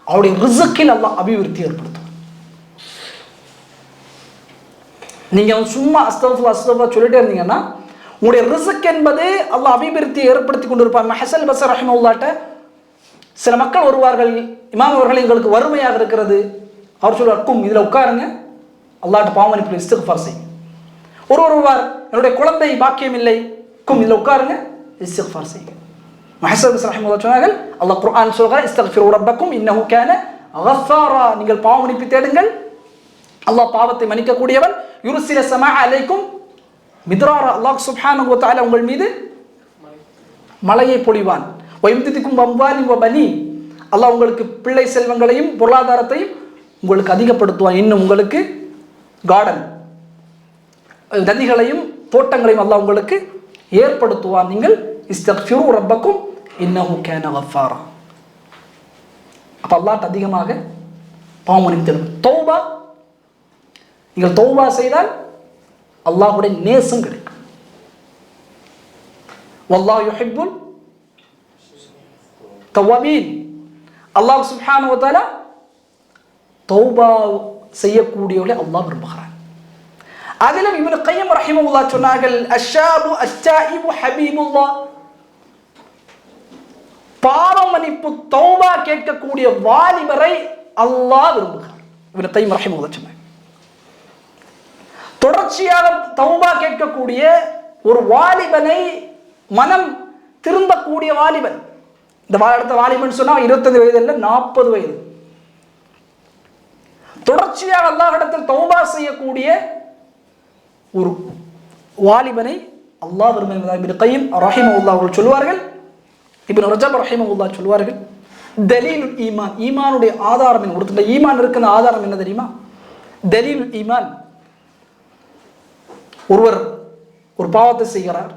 அவருடைய ரிஸ்கில் அல்லாஹ் அபிவிருத்தி ஏற்படுத்தும். நீங்க சும்மா அஸ்தக்ஃபிருல்லாஹ் அஸ்தக்ஃபிருல்லாஹ் சொல்லிட்டே இருந்தீங்கன்னா உங்களுடைய ரிஸ்க் என்பது அல்லாஹ் அபிவிருத்தி ஏற்படுத்தி கொண்டிருப்பார். ஹஸன் பஸ்ரி ரஹிமஹுல்லாஹ்ட்ட சில மக்கள் வருவார்கள், இமாம் அவர்கள் எங்களுக்கு வறுமையாக இருக்கிறது. அவர் சொல்வார், கும் இதில் உட்காருங்க, அல்லாஹ்ட்ட பாவ மன்னிப்பு இஸ்திக்ஃபார் செய்யுங்க. ஒருவர் வருவார், என்னுடைய குழந்தை பாக்கியம் இல்லை, கும் இதில் உட்காருங்க, இஸ்திக்ஃபார் செய்யுங்க. ஹஸன் பஸ்ரி ரஹிமஹுல்லாஹ் சொன்னார்கள், அல்லாஹ் குர்ஆன் சொல்கிறார், இஸ்தக்ஃபிரு ரப்பக்கும் இன்னஹு கான கஃபாரா, நீங்கள் பாவ மன்னிப்பு தேடுங்கள், அல்லாஹ் பாவத்தை மன்னிக்கக்கூடியவன். யுர்சில ஸமா அலைக்கும் மித்ராரா, அல்லாஹ் சுப்ஹானஹு வ தஆலா உங்கள் மீது மழையை பொழிவான். வயம்திதிக்கும் வம்வாலி வ பனி, அல்லாஹ் உங்களுக்கு பிள்ளை செல்வங்களையும் பொருளாதாரத்தையும் உங்களுக்கு அதிகப்படுத்துவான். இன்னும் உங்களுக்கு கார்டன், நதிகளையும் தோட்டங்களையும் அல்லாஹ் உங்களுக்கு ஏற்படுத்துவான். நீங்கள் இஸ்தக்ஃபிரு ரப்பக்கும் இன்னஹு கான கஃபாரா. அப்ப அல்லாஹ் அதிகமாக பாவம் மன்னித்தல். தௌபா, நீங்கள் தௌபா செய்தால் அல்லாஹ்வுடைய நேசம் கிடைக்கும். வல்லாஹு யுஹிப்புல் தவ்வாபீன். அல்லாஹ் சுப்ஹானஹு வ தஆலா தௌபா செய்யக்கூடியவர்களை அல்லாஹ் விரும்புகிறான். அதிலும் இப்னு கையம் ரஹிமஹுல்லாஹ் சொன்னார்கள், அஷ்ஷாபு அஸ்ஸாயிபு ஹபீபுல்லாஹ், பாவம் மன்னிப்பு தௌபா கேட்கக்கூடிய வாலிபரை அல்லாஹ் விரும்புகிறார். இப்னு கையம் ரஹிமஹுல்லாஹ் சொன்னாங்க, தொடர்ச்சியாக தௌபா கேட்கக்கூடிய ஒரு வாலிபனை, மனம் திரும்பக்கூடிய வாலிபன், இந்த அடுத்த வாலிபன் சொன்னா 25 வயது இல்லை 40 வயது, தொடர்ச்சியாக அல்லாஹ்விடத்தில் தௌபா செய்யக்கூடிய ஒரு வாலிபனை அல்லாஹ் விரும்புகிறார். இப்னு கையம் ரஹிமஹுல்லாஹ் அவர்கள் சொல்வார்கள், இப்னு ரஜப் ரஹிமஹுல்லாஹ் சொல்வார்கள், தலீலுல் ஈமான், ஈமானுடைய ஆதாரம் என்ன? ஒருத்தருடைய ஈமான் இருக்கிற ஆதாரம் என்ன தெரியுமா? தலீலுல் ஈமான். ஒருவர் ஒரு பாவத்தை செய்கிறார்,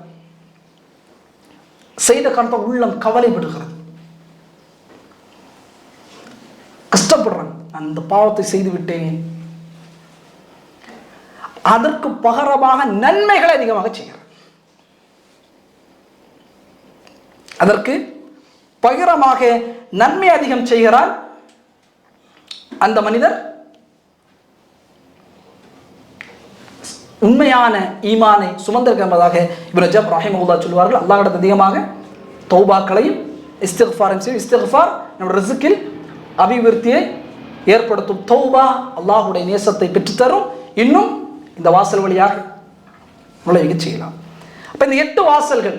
செய்த காரணத்தால் உள்ளம் கவலைப்படுகிறது, கஷ்டப்படுறாங்க, நான் இந்த பாவத்தை செய்து விட்டேன், அதற்கு பகரமாக நன்மைகளை அதிகமாக செய்கிறார். அதற்கு பகரமாக நன்மை அதிகம் செய்கிறார். அந்த மனிதர் உண்மையான ஈமானை சுமந்திருக்கிறதாக இப்னு ரஜப் ரஹிமஹுல்லாஹ் சொல்வார்கள். அல்லாஹ்விடம் அதிகமாக தௌபாக்களையும் இஸ்திக்ஃபாரையும் செய்து, இஸ்திக்ஃபார் நம்முடைய ரிஸ்கில் அபிவிருத்தியை ஏற்படுத்தும். தௌபா அல்லாஹ்வுடைய நேசத்தை பெற்றுத்தரும். இன்னும் இந்த வாசல் வழியாக நுழைய செய்யலாம். அப்ப இந்த 8 வாசல்கள்,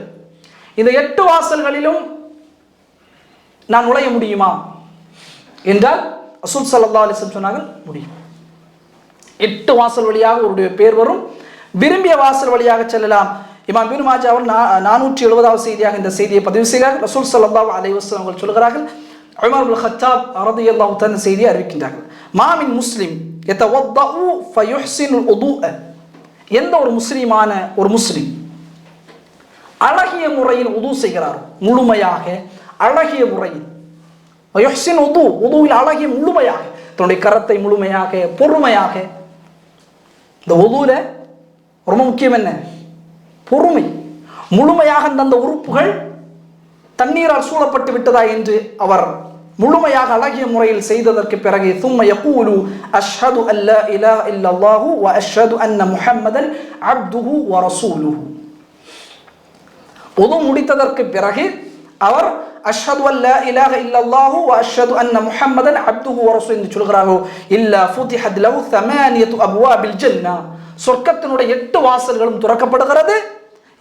இந்த 8 வாசல்களிலும் நான் நுழைய முடியுமா என்றால் ரசூல் ஸல்லல்லாஹு அலைஹி வஸல்லம் சொன்னார்கள், முடியும். 8 வாசல் வழியாக அவருடைய பேர் வரும். விரும்பிய வாசல் வழியாக செல்லலாம். இமாம் இப்னு மாஜா அவர் 470வது செய்தியாக இந்த செய்தியை பதிவு செய்கிறார்கள். ரசூல் ஸல்லல்லாஹு அலைஹி வஸல்லம் அவர்கள் சொல்கிறார்கள், உமர் இப்னு கத்தாப் ரலியல்லாஹு தஆலா செய்தியை அறிவிக்கின்றார்கள், மா மின் முஸ்லிம் யதவத்தஉ ஃபயுஹ்சினுல் உதுஅ, எந்த ஒரு முஸ்லிமான ஒரு முஸ்லிம் அழகிய முறையில் உது செய்கிறார், முழுமையாக அழகிய முறையில், ஃபயுஹ்சின் உது, உதுவில் அழகிய முழுமையாக, தன்னுடைய கரத்தை முழுமையாக பொறுமையாக, இந்த உதுல ரொம்ப முக்கியம் என்ன? பொறுமை. முழுமையாக அந்த உறுப்புகள் தண்ணீரால் சூழப்பட்டு விட்டதா என்று அவர் முழுமையாக அழகிய முறையில் செய்ததற்கு பிறகு ثم يقول أشهد أن لا إله إلا الله وأشهد أن محمدا عبده ورسوله. உது முடித்ததற்கு பிறகு அவர் அஷ்ஹது அன் லா இலாஹ இல்லல்லாஹு வ அஷ்ஹது அன்ன முஹம்மதன் அப்துஹு வ ரசூலுஹு என்று சொல்கிறாரோ, இல்லா ஃபுதிஹத் லஹு 8 அப்வாபில் ஜன்னah, சொர்க்கத்தினுடைய 8 வாசல்களும் திறக்கப்படுகிறது.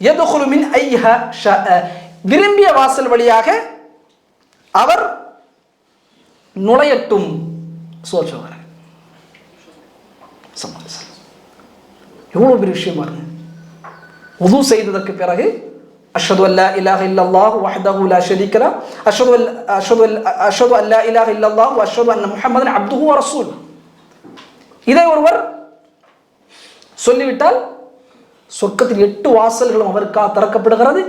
யதுகுலு மின் ஐஹா ஷாஅ, விரும்பிய வாசல் வழியாக அவர் நுழையட்டும். சொல்றார் எவ்வளவு பெரிய விஷயம் பாருங்க. உது செய்ததற்கு பிறகு அஷ்ஹது அல்லா இலாஹ இல்லல்லாஹு வஹ்தஹு லா ஷரீக லஹு அஷ்ஹது அல்லா இலாஹ இல்லல்லாஹு வ அஷ்ஹது அன்ன முஹம்மதன் அப்துஹு வ ரசூலுஹு, இதை ஒருவர் சொல்லிவிட்டால் சொர்க்கத்தில் 8 வாசல்களும் அவருக்காக திறக்கப்படுகிறது.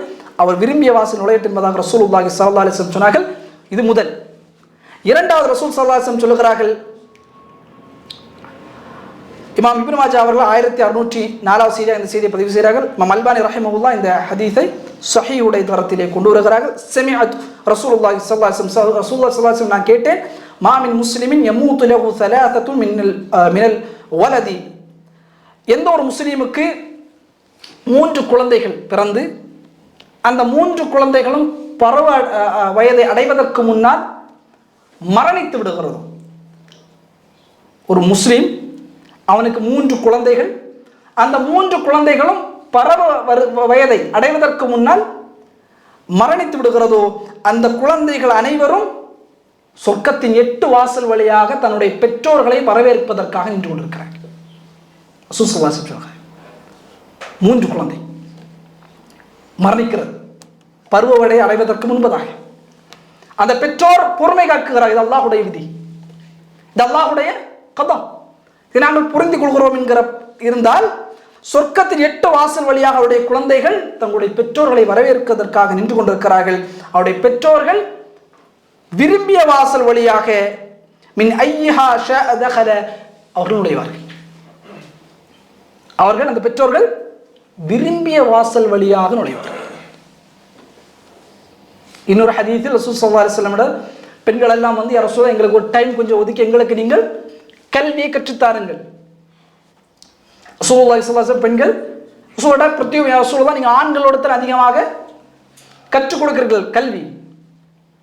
அவர் விரும்பிய வாசல் நுழையட்டும் என்பதாக ரசூலுல்லாஹி ஸல்லல்லாஹு அலைஹி வஸல்லம் சொன்னார்கள். இது முதல். இரண்டாவது ரசூல் ஸல்லல்லாஹு அலைஹி வஸல்லம் சொல்கிறார்கள், இமாம் இப்னு மாஜா அவர்கள் 1604வது செய்தியாக இந்த செய்தியை பதிவு செய்கிறார்கள். இமாம் அல்பானி ரஹிமஹுல்லாஹ் இந்த ஹதீஸை ஸஹீஹுடைய தரத்திலே கொண்டு வருகிறார்கள். ஸமிஅத் ரசூலுல்லாஹி ஸல்லல்லாஹு அலைஹி வஸல்லம், ரசூலுல்லாஹி ஸல்லல்லாஹு அலைஹி வஸல்லம் நான் கேட்டேன், மா மின் முஸ்லிமின் யமூது லஹு ஸலாஸத்து மினல் வலதி, எந்த ஒரு முஸ்லீமுக்கு 3 குழந்தைகள் பிறந்து அந்த 3 குழந்தைகளும் பருவ வயதை அடைவதற்கு முன்னால் மரணித்து விடுகிறது. ஒரு முஸ்லீம் அவனுக்கு 3 குழந்தைகள், அந்த 3 குழந்தைகளும் பருவ வயதை அடைவதற்கு முன்னால் மரணித்து விடுகிறதோ, அந்த குழந்தைகள் அனைவரும் சொர்க்கத்தின் 8 வாசல் வழியாக தன்னுடைய பெற்றோர்களை வரவேற்பதற்காக நின்று கொண்டிருக்கிறார்கள். சொல்றாங்க 3 குழந்தை மரணிக்கிறது பருவவடை அடைவதற்கு முன்பதாக. அந்த பெற்றோர் பொறுமை காக்குகிறார். இது அல்லாஹ்வுடைய விதி, இது அல்லாஹ்வுடைய கதா. இதை நாங்கள் புரிந்து கொள்கிறோம் என்கிற இருந்தால் சொர்க்கத்தின் 8 வாசல் வழியாக அவருடைய குழந்தைகள் தங்களுடைய பெற்றோர்களை வரவேற்கிறதற்காக நின்று கொண்டிருக்கிறார்கள். அவருடைய பெற்றோர்கள் விரும்பிய வாசல் வழியாக மின் ஐஹா ஷஅதஹல அவர்கள் நுழைவார்கள். அவர்கள் அந்த பெற்றோர்கள் விரும்பிய வாசல் வழியாக நுழைவார்கள். இன்னொரு ஹதீஸில் ரசூல் ஸல்லல்லாஹு அலைஹி வஸல்லம் பெண்கள் எல்லாம் வந்து யா ரசூலல்லாஹ் எங்களுக்கு ஒரு டைம் கொஞ்சம் ஒதுக்கி எங்களுக்கு நீங்கள் கல்வியை கற்றுத்தாருங்கள். ரசூலுல்லாஹி ஸல்லல்லாஹு அலைஹி வஸல்லம் பெண்கள் ரசூலோட பிரத்யேகம் யா ரசூலல்லாஹ் நீங்கள் ஆண்களோடத்தில் அதிகமாக கற்றுக் கொடுக்கிறீர்கள் கல்வி,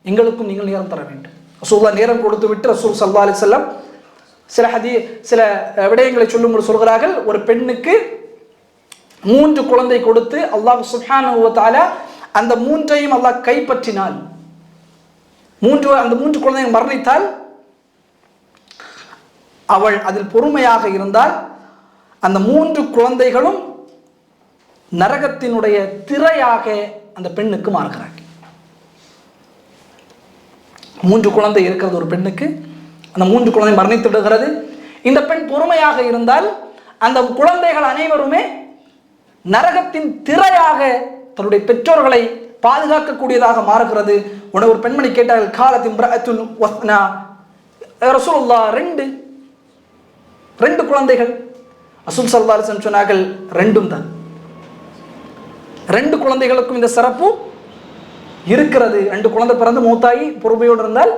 எங்களுக்கும் நீங்கள் நேரம் தர வேண்டும். ரசூலுல்லாஹ் நேரம் கொடுத்து விட்டு ரசூல் ஸல்லல்லாஹு அலைஹி வஸல்லம் சில விடயங்களை சொல்லும்போது சொல்கிறார்கள், ஒரு பெண்ணுக்கு 3 குழந்தை கொடுத்து அல்லாஹ் சுப்ஹானஹு வ தஆலா அந்த 3ஐயும் அல்லாஹ் கைப்பற்றினால், அந்த 3 குழந்தைகள் மரணித்தால், அவள் அதில் பொறுமையாக இருந்தால் அந்த 3 குழந்தைகளும் நரகத்தினுடைய திரையாக அந்த பெண்ணுக்கு மாறுகிறார்கள். 3 குழந்தை இருக்கிறது ஒரு பெண்ணுக்கு, அந்த 3 குழந்தை மரணித்து விடுகிறது. இந்த பெண் பொறுமையாக இருந்தால் அந்த குழந்தைகள் அனைவருமே நரகத்தின் திரையாக தன்னுடைய பெற்றோர்களை பாதுகாக்கக்கூடியதாக மாறுகிறது. உடனே ஒரு பெண்மணி கேட்டார்கள், காலத் இம்ரஅத்துன் வஸ்னா ரசூலுல்லாஹ் 2 குழந்தைகள். ரசூல் ஸல்லல்லாஹு அலைஹி வஸல்லம் சொன்னார்கள், 2ம் தான். 2 குழந்தைகளுக்கும் இந்த சிறப்பு இருக்கிறது. 2 குழந்தை பிறந்து மூத்தாயி பொறுமையோடு இருந்தால்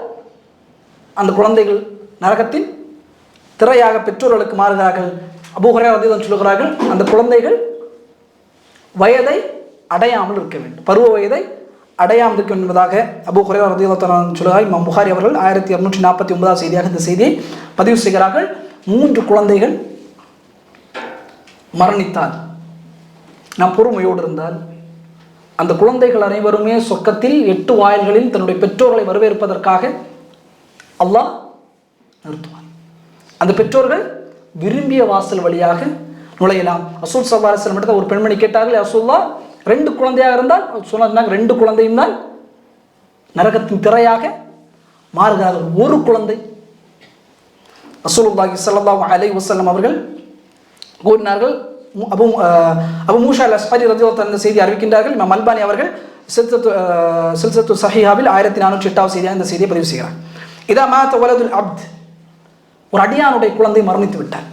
அந்த குழந்தைகள் நரகத்தின் திரையாக பெற்றோர்களுக்கு மாறுகிறார்கள். அபூ ஹுரைரா ரலியல்லாஹு சொல்கிறார்கள், அந்த குழந்தைகள் வயதை அடையாமல் இருக்க வேண்டும், பருவ வயதை அடையாமல் இருக்க வேண்டும் என்பதாக அபூ ஹுரைரா ரலியல்லாஹு சொல்கிறார். இமாம் புகாரி அவர்கள் 1249 செய்தியாக இந்த செய்தியை பதிவு செய்கிறார்கள். 3 குழந்தைகள் மரணித்தால், நாம் பொறுமையோடு இருந்தால் அந்த குழந்தைகள் அனைவருமே சொர்க்கத்தில் 8 வாயில்களில் தன்னுடைய பெற்றோர்களை வரவேற்பதற்காக அல்லாஹ் நிறுத்துவார். அந்த பெற்றோர்கள் விரும்பிய வாசல் வழியாக நுழையலாம். ரசூல் ஸல்லல்லாஹு அலைஹி வஸல்லம் ஒரு பெண்மணி கேட்டார்கள், ரசூலுல்லாஹ் 2 குழந்தையாக இருந்தால் சொன்னாங்க, 2 குழந்தையும் தான் நரகத்தின் திரையாக மாறுகிறார்கள். 1 குழந்தை ரசூலுல்லாஹி ஸல்லல்லாஹு அலைஹி வஸல்லம் அவர்கள் கூறினார்கள். அபு மூஸா அல்-அஷ்அரி ரலியல்லாஹு அன்ஹு செய்தி அறிவிக்கின்றார்கள். இமாம் அல்பானி அவர்கள் சில்சிலத்து ஸஹீஹாவில் 1408 செய்தியாக இந்த செய்தியை பதிவு செய்கிறார். இதா மாத வலதுல் அப்த், ஒரு அடியானுடைய குழந்தை மரணித்து விட்டார்.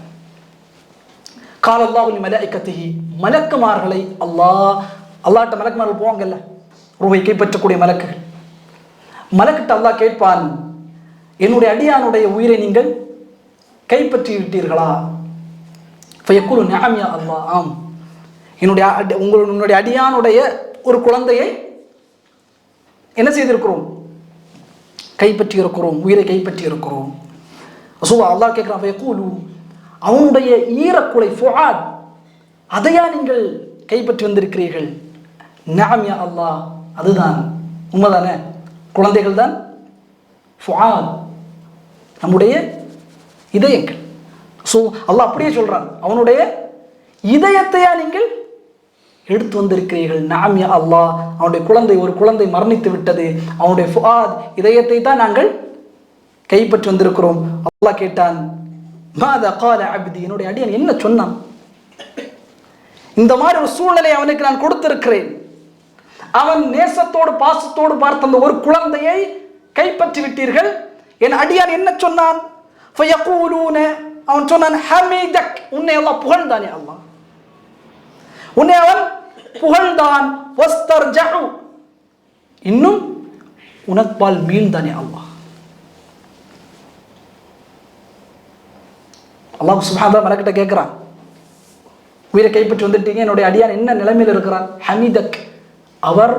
கால அல்லாஹு லி மலாயிகத்திஹி, மலக்குமார்களை அல்லாஹ்ட்ட மலக்குமார்கள் போவாங்கல்ல, ரூஹை கைப்பற்றக்கூடிய மலக்குகள், மலக்கிட்ட அல்லாஹ் கேட்பான், என்னுடைய அடியானுடைய உயிரை நீங்கள் கைப்பற்றி விட்டீர்களா? ஃபயக்கூலு நஅம் யா அல்லாஹ், ஆம், உங்களுடைய அடியானுடைய ஒரு குழந்தையை என்ன செய்திருக்கிறோம்? கைப்பற்றி இருக்கிறோம், உயிரை கைப்பற்றி இருக்கிறோம். ரசூலுல்லாஹ் அல்லாஹ் கேட்கிறான், ஃபயக்கூலு, அவனுடைய ஈரக்குலை ஃபுஆத், அதையா நீங்கள் கைப்பற்றி வந்திருக்கிறீர்கள்? நஅம் யா அல்லாஹ், அதுதான் உண்மைதானே, குழந்தைகள் தான் ஃபுஆத், நம்முடைய இதயங்கள். அல்லாஹ் அப்படியே சொல்றான், அவனுடைய இதயத்தையா நீங்கள் எடுத்து வந்திருக்கிறீர்கள்? நஅம் யா அல்லாஹ், அவனுடைய குழந்தை, ஒரு குழந்தை மரணித்து விட்டது, அவனுடைய ஃபுஆத் இதயத்தை தான் நாங்கள் கைப்பற்றி வந்திருக்கிறோம். அல்லாஹ் கேட்டான், மாதா கால அப்தி, என்னுடைய அடியான் என்ன சொன்னான்? இந்த மாதிரி ஒரு சூழ்நிலை அவனுக்கு நான் கொடுத்திருக்கிறேன். அவன் நேசத்தோடு பாசத்தோடு பார்த்த அந்த ஒரு குழந்தையை கைப்பற்றி விட்டீர்கள். என் அடியான் என்ன சொன்னான்? ஃபயகூலூன, அவன் சொன்னான், ஹமீதக், உன்னை அல்லாஹ் புகழ்ந்தானே, அல்லாஹ் உன்னை அவன் புகழ்ந்தான். வஸ்தர்ஜஉ, இன்னும் உனப்பால் மீள்தானே அல்லாஹ். அல்லாஹ் சுப்ஹானஹு வ தஆலா மலக்கிட்ட கேட்கிறான், உயிரை கைப்பற்றி வந்துட்டீங்க, என்னுடைய அடியான் என்ன நிலைமையில் இருக்கிறான்? ஹமீதக், அவர்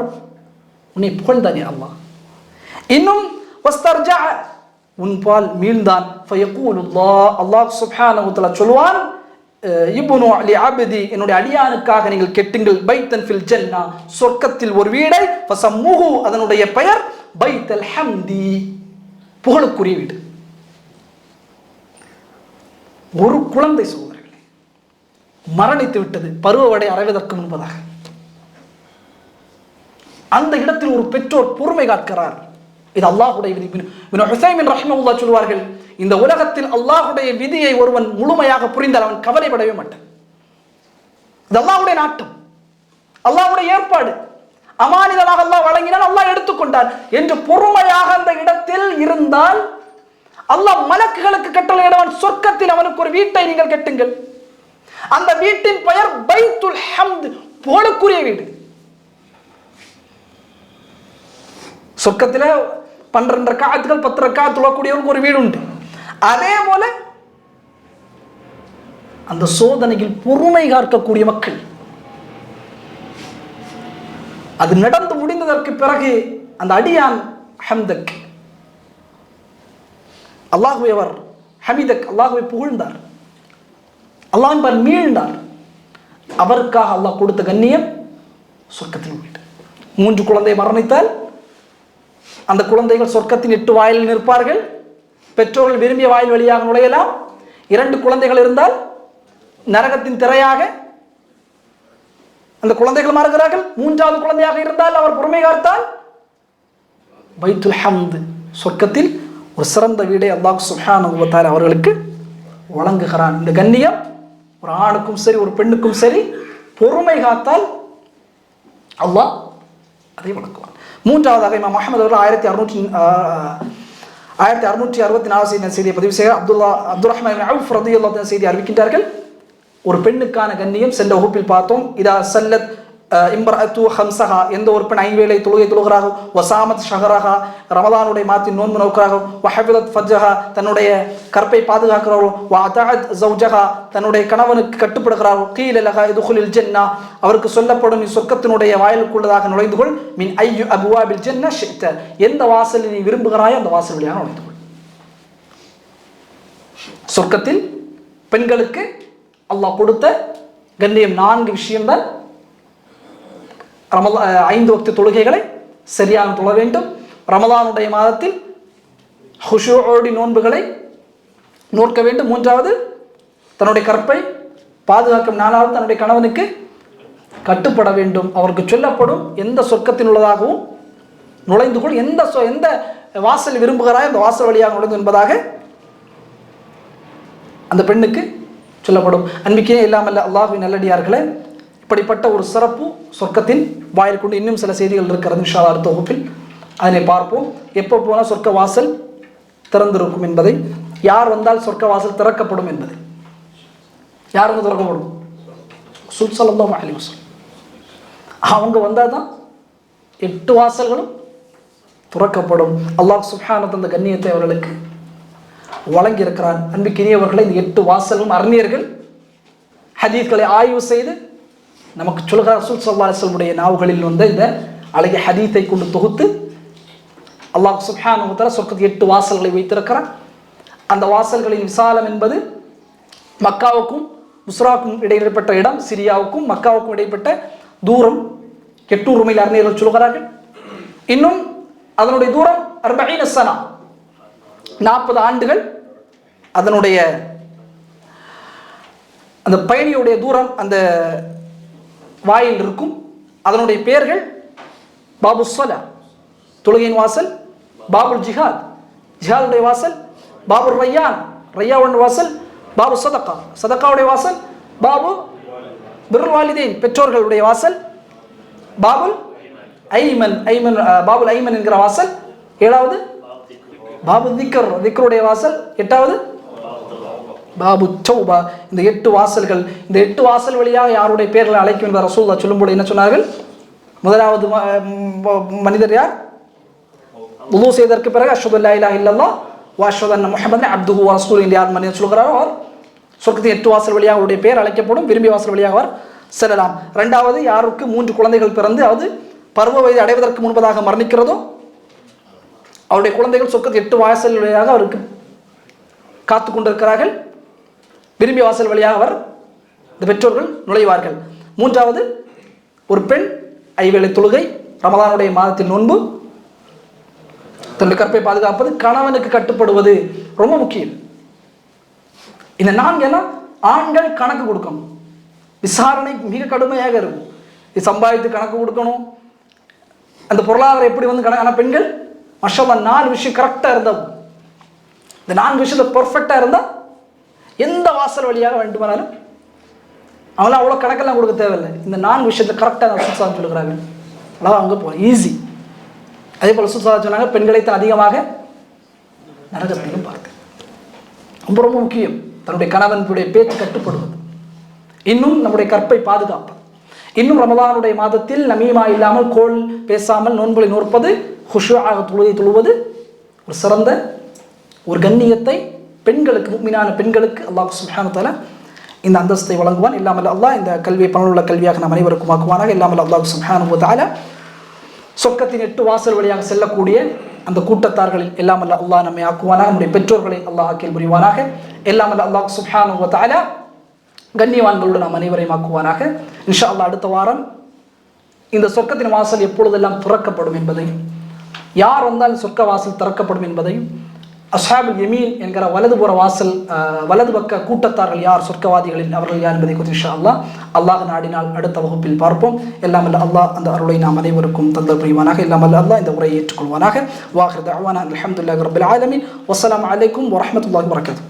உன்னை புகழ்ந்தானே அல்லாஹ். இன்னும் வஸ்தர்ஜஅ, உன்பால் மீள்தான். ஃபயகூலுல்லாஹ், அல்லாஹ் சுப்ஹானஹு வ தஆலா சொல்வான், இப்னு லி அப்தி, என்னுடைய அடியானுக்காக நீங்கள் கெட்டுங்கள், பைத்தன் ஃபில் ஜன்னா, சொர்க்கத்தில் ஒரு வீடை, ஃபஸம்முஹு, அதனுடைய பெயர் பைத்தல் ஹம்தி, புகழுக்குரிய வீடு. ஒரு குழந்தை சோதரர்களே, மரணித்து விட்டது, பருவவடை அடைவதற்கு முன்பதாக. அந்த இடத்தில் ஒரு பெற்றோர் பொறுமை காக்கிறார். இது அல்லாஹுடைய விதி. இப்னு உஸைமின் ரஹ்மத்துல்லாஹி சொல்வார்கள், இந்த உலகத்தில் அல்லாஹுடைய விதியை ஒருவன் முழுமையாக புரிந்தால் அவன் கவலைப்படவே மாட்டான். இது அல்லாஹுடைய நாட்டம், அல்லாஹுடைய ஏற்பாடு. அமானிதமாக அல்லாஹ் வழங்கினால் அல்லாஹ் எடுத்துக்கொண்டான் என்று பொறுமையாக அந்த இடத்தில் இருந்தால் அல்லாஹ் மலக்குகளுக்கு கட்டளையிடுவான், சொர்க்கத்தில் அவனுக்கு ஒரு வீட்டை நீங்கள் கட்டுங்கள். அந்த வீட்டின் பெயர் பைத்துல் ஹம்த், புகழுக்குரிய வீடு. சொர்க்கத்தில் 12 ரக்காத்துகள் 10 ரக்காத் தொழக்கூடியவருக்கு ஒரு வீடு உண்டு. அதே போல அந்த சோதனையில் பொறுமை காக்கக்கூடிய மக்கள், அது நடந்து முடிந்ததற்கு பிறகு அந்த அடியான் ஹம்தக், அல்லாஹ்வை அவர் ஹமீதக், அல்லாஹ்வை புகழ்ந்தார், அல்லாஹ்வின் மீழ்ந்தார். அவருக்காக அல்லாஹ் கொடுத்த கண்ணியம் சொர்க்கத்தில் வீடு. 3 குழந்தை மரணித்தால் அந்த குழந்தைகள் சொர்க்கத்தின் 8 வாயிலில் நிற்பார்கள். பெற்றோர்கள் விரும்பிய வாயில் வழியாக நுழையலாம். 2 குழந்தைகள் இருந்தால் நரகத்தின் திரையாக அந்த குழந்தைகள் மாறுகிறார்கள். 3வது குழந்தையாக இருந்தால் அவர் பொறுமை காத்தால் பைத்துல் ஹம்த், சொர்க்கத்தில் ஒரு சிறந்த வீடை அல்லாஹ் சுப்ஹானஹு வ தஆலா அவர்களுக்கு வழங்குகிறான். இந்த கண்ணியம் ஒரு ஆணுக்கும் சரி ஒரு பெண்ணுக்கும் சரி பொறுமை காத்தால் அல்லாஹ் அதை வழங்குவான். 3வதாக இமாம் அஹ்மத் அவர்கள் 1664 செய்தியை பதிவு செய்ய அப்துல் ரஹ்மான் இப்னு அவ்ஃப் ரலியல்லாஹு அன்ஹு செய்தி அறிவிக்கின்றார்கள். ஒரு பெண்ணுக்கான கண்ணியம் சென்ற வகுப்பில் பார்த்தோம். இதா சல்லத் இம்ரஅத்து ஹம்ஸஹா, எந்த ஒரு பெண் 5 வேளை தொழுகை தொழுகிறாக, வசாமத் ஷஹரஹா, ரமதானுடைய மாதத்தின் நோன்பு நோக்கிறாக, வஹஃபிதத் ஃபஜ்ஹா, தன்னுடைய கற்பை பாதுகாக்கிறார்கள், வஅதஅத் ஸௌஜஹா, தன்னுடைய கணவனுக்கு கட்டுப்படுகிறார்கள், கீல லஹா இத்குலில் ஜன்னah, அவருக்கு சொல்லப்படும் நீ சொர்க்கத்தினுடைய வாயிலுக்குள்ளதாக நுழைந்து கொள், மின் ஐயு அப்வாபில் ஜன்னah ஷி'த, எந்த வாசலில் நீ விரும்புகிறாயோ அந்த வாசல் வழியாக நுழைந்து கொள். சொர்க்கத்தில் பெண்களுக்கு அல்லாஹ் கொடுத்த கண்ணியம் 4 விஷயம்தான். 5 வக்து தொழுகைகளை சரியாக தொழ வேண்டும். ரமலானுடைய மாதத்தில் ஹுஷூஓடி நோன்புகளை நோக்க வேண்டும். 3வது தன்னுடைய கற்பை பாதுகாக்கும். 4வது தன்னுடைய கணவனுக்கு கட்டுப்பட வேண்டும். அவருக்கு சொல்லப்படும் எந்த சொர்க்கத்தில் உள்ளதாகவும் நுழைந்து கொள், எந்த வாசல் விரும்புகிறாய் அந்த வாசல் வழியாக நுழைந்து என்பதாக அந்த பெண்ணுக்கு சொல்லப்படும். அன்பிக்கே இல்லாமல் அல்லாஹ்வின் நல்லடியார்களே, இப்படிப்பட்ட ஒரு சிறப்பு சொர்க்கத்தின் வாயில் கொண்டு இன்னும் சில செய்திகள் இருக்கிறது. இன்ஷா அல்லாஹ் அடுத்த வகுப்பில் அதனை பார்ப்போம். எப்போ போனால் சொர்க்க வாசல் திறந்திருக்கும் என்பதை, யார் வந்தால் சொர்க்க வாசல் திறக்கப்படும் என்பதை, யார் வந்து திறக்கப்படும்? ரசூல் ஸல்லல்லாஹு அலைஹி வஸல்லம் அவங்க வந்தால் தான் 8 வாசல்களும் துறக்கப்படும். அல்லாஹ் சுப்ஹானஹு அந்த கண்ணியத்தை அவர்களுக்கு வழங்கி இருக்கிறான். அன்பிக்கினியவர்களை இந்த 8 வாசலும் அறிஞர்கள் ஹதீஸ்களை ஆய்வு செய்து நமக்கு சொல்கிற ரசூல் ஸல்லல்லாஹு அலைஹி வஸல்லம் நாவுகளில் வந்த இந்த அழகிய ஹதீஸை கொண்டு தொகுத்து அல்லாஹ் சுப்ஹானஹு வ தஆலா சொர்க்கத்தில் 8 வாசல்களை வைத்திருக்கிறான். அந்த வாசல்களின் விசாலம் என்பது மக்காவுக்கும் புஸ்ராவுக்கும் இடையிற்பட்ட இடம், சிரியாவுக்கும் மக்காவுக்கும் இடைப்பட்ட தூரம் 800 மைல் அறிஞர்கள் சொல்கிறார்கள். இன்னும் அதனுடைய தூரம் 40 சனா, 40 ஆண்டுகள் அதனுடைய அந்த பயணியுடைய தூரம் அந்த வாயில் இருக்கும். அதனுடைய பெயர்கள் பாபு ஸலா, தொழுகையின் வாசல், பாபுல் ஜிஹாத், ஜிஹாதுடைய வாசல், பாபுல் ரய்யான், ரய்யாவுடைய வாசல், பாபு சதகா, சதகாவுடைய வாசல், பாபு பிர்ருல் வாலிதைன், பெற்றோர்களுடைய வாசல், பாபுல் ஐமன், பாபுல் ஐமன் என்கிற வாசல், 7வது பாபு திக்ர், திக்ருடைய வாசல், 8வது பாபு தௌபா. இந்த 8 வாசல்கள், இந்த 8 வாசல் வழியாக யாருடைய பெயர்களை அழைக்கும் என்பதை ரசூலுல்லாஹ் சொல்லும்போது என்ன சொன்னார்கள்? முதலாவது மனிதர் யார்? வுது செய்ததற்கு பிறகு அஷ்ஹது அல்லா இலாஹா இல்லல்லாஹ் வ அஷ்ஹது அன்ன முஹம்மதன் அப்துஹு வ ரசூலுஹு என்று யார் மனிதர் சொல்கிறாரோ அவர் சொர்க்கத்தின் 8 வாசல் வழியாக அவருடைய பெயர் அழைக்கப்படும், விரும்பிய வாசல் வழியாக அவர் செல்லலாம். 2வது யாருக்கு 3 குழந்தைகள் பிறந்து அது பருவ வயது அடைவதற்கு முன்பதாக மரணிக்கிறதோ அவருடைய குழந்தைகள் சொர்க்கத்தின் 8 வாசல் வழியாக அவருக்கு காத்து கொண்டிருக்கிறார்கள், விரும்பிய வாசல் வழியாக அவர் இந்த பெற்றோர்கள் நுழைவார்கள். 3வது ஒரு பெண் 5 வேளை தொழுகை, ரமலானுடைய மாதத்தில் நோன்பு, தன்னுடைய கற்பை பாதுகாப்பது, கணவனுக்கு கட்டுப்படுவது ரொம்ப முக்கியம். இந்த 4 ஆண்கள் கணக்கு கொடுக்கணும். விசாரணை மிக கடுமையாக இருக்கும். இது சம்பாதித்து கணக்கு கொடுக்கணும், அந்த பொருளாதாரம் எப்படி வந்து கணக்கு. ஆனால் பெண்கள் மாஷாஅல்லாஹ் 4 விஷயம் கரெக்டாக இருந்தால், இந்த 4 விஷயத்தில் பர்ஃபெக்டாக இருந்தால் எந்த வாசல் வழியாக வேண்டுமானாலும் அவங்களாம் அவ்வளோ கணக்கெல்லாம் கொடுக்க தேவையில்லை. இந்த 4 விஷயத்தில் கரெக்டாக ரசூலுல்லாஹ் சொல்லுகிறாங்க, அவ்வளோ அங்கே போகலாம், ஈஸி. அதே போல் ரசூலுல்லாஹ் சொன்னாங்க, பெண்களைத்தான் அதிகமாக நரகத்திலும் பார்க்க. ரொம்ப ரொம்ப முக்கியம் தன்னுடைய கணவனுடைய பேச்சு கட்டுப்படுவது, இன்னும் நம்முடைய கற்பை பாதுகாப்பது, இன்னும் ரமலானுடைய மாதத்தில் நமீமா இல்லாமல் கோல் பேசாமல் நோன்புகளை நோற்பது, ஹுஷூஆக தொழுவது ஒரு சிறந்த ஒரு கண்ணியத்தை பெண்களுக்கு, முஃமினான பெண்களுக்கு அல்லாஹ் சுப்ஹானஹு வ தஆலா இந்த அந்தஸ்தை வழங்குவான். இல்லாமல் அல்லாஹ் இந்த கல்வியை பலனுள்ள கல்வியாக நாம் அனைவருக்கும் ஆக்குவானாக. இல்லாமல் அல்லாஹ் சுப்ஹானஹு வ தஆலா சொர்க்கத்தின் 8 வாசல் வழியாக செல்லக்கூடிய அந்த கூட்டத்தார்களில் எல்லாமல்ல அல்லாஹ் நம்மை ஆக்குவானாக. நம்முடைய பெற்றோர்களை அல்லாஹ் ஆக்கில் புரிவானாக. எல்லாமல்ல அல்லாஹ் சுப்ஹானஹு வ தஆலா கண்ணியவான்களோடு நாம் அனைவரையும் ஆக்குவானாக. இன்ஷா அல்லாஹ் அடுத்த வாரம் இந்த சொர்க்கத்தின் வாசல் எப்பொழுதெல்லாம் திறக்கப்படும் என்பதையும், யார் வந்தால் சொர்க்க வாசல் திறக்கப்படும் என்பதையும், அஸ்ஹாபுல் யமீன் என்கிற வலதுபுற வாசல், வலது பக்க கூட்டத்தார்கள் யார், சொர்க்கவாதிகளில் அவர்கள் யார் என்பதை குறித்து இன்ஷா அல்லாஹ் நாடினால் அடுத்த வகுப்பில் பார்ப்போம். எல்லாமல்ல அல்லாஹ் அந்த அருளை நாம் அனைவருக்கும் தந்தல் புரிவானாக. எல்லாமல்ல அல்லாஹ் இந்த உரையை ஏற்றுக்கொள்வானாக. வாஹிர் தஅவானா அல்ஹம்துலில்லாஹி ரப்பில் ஆலமீன். வஸ்ஸலாமு அலைக்கும் வரஹ்மத்துல்லாஹி வபரகாத்துஹு.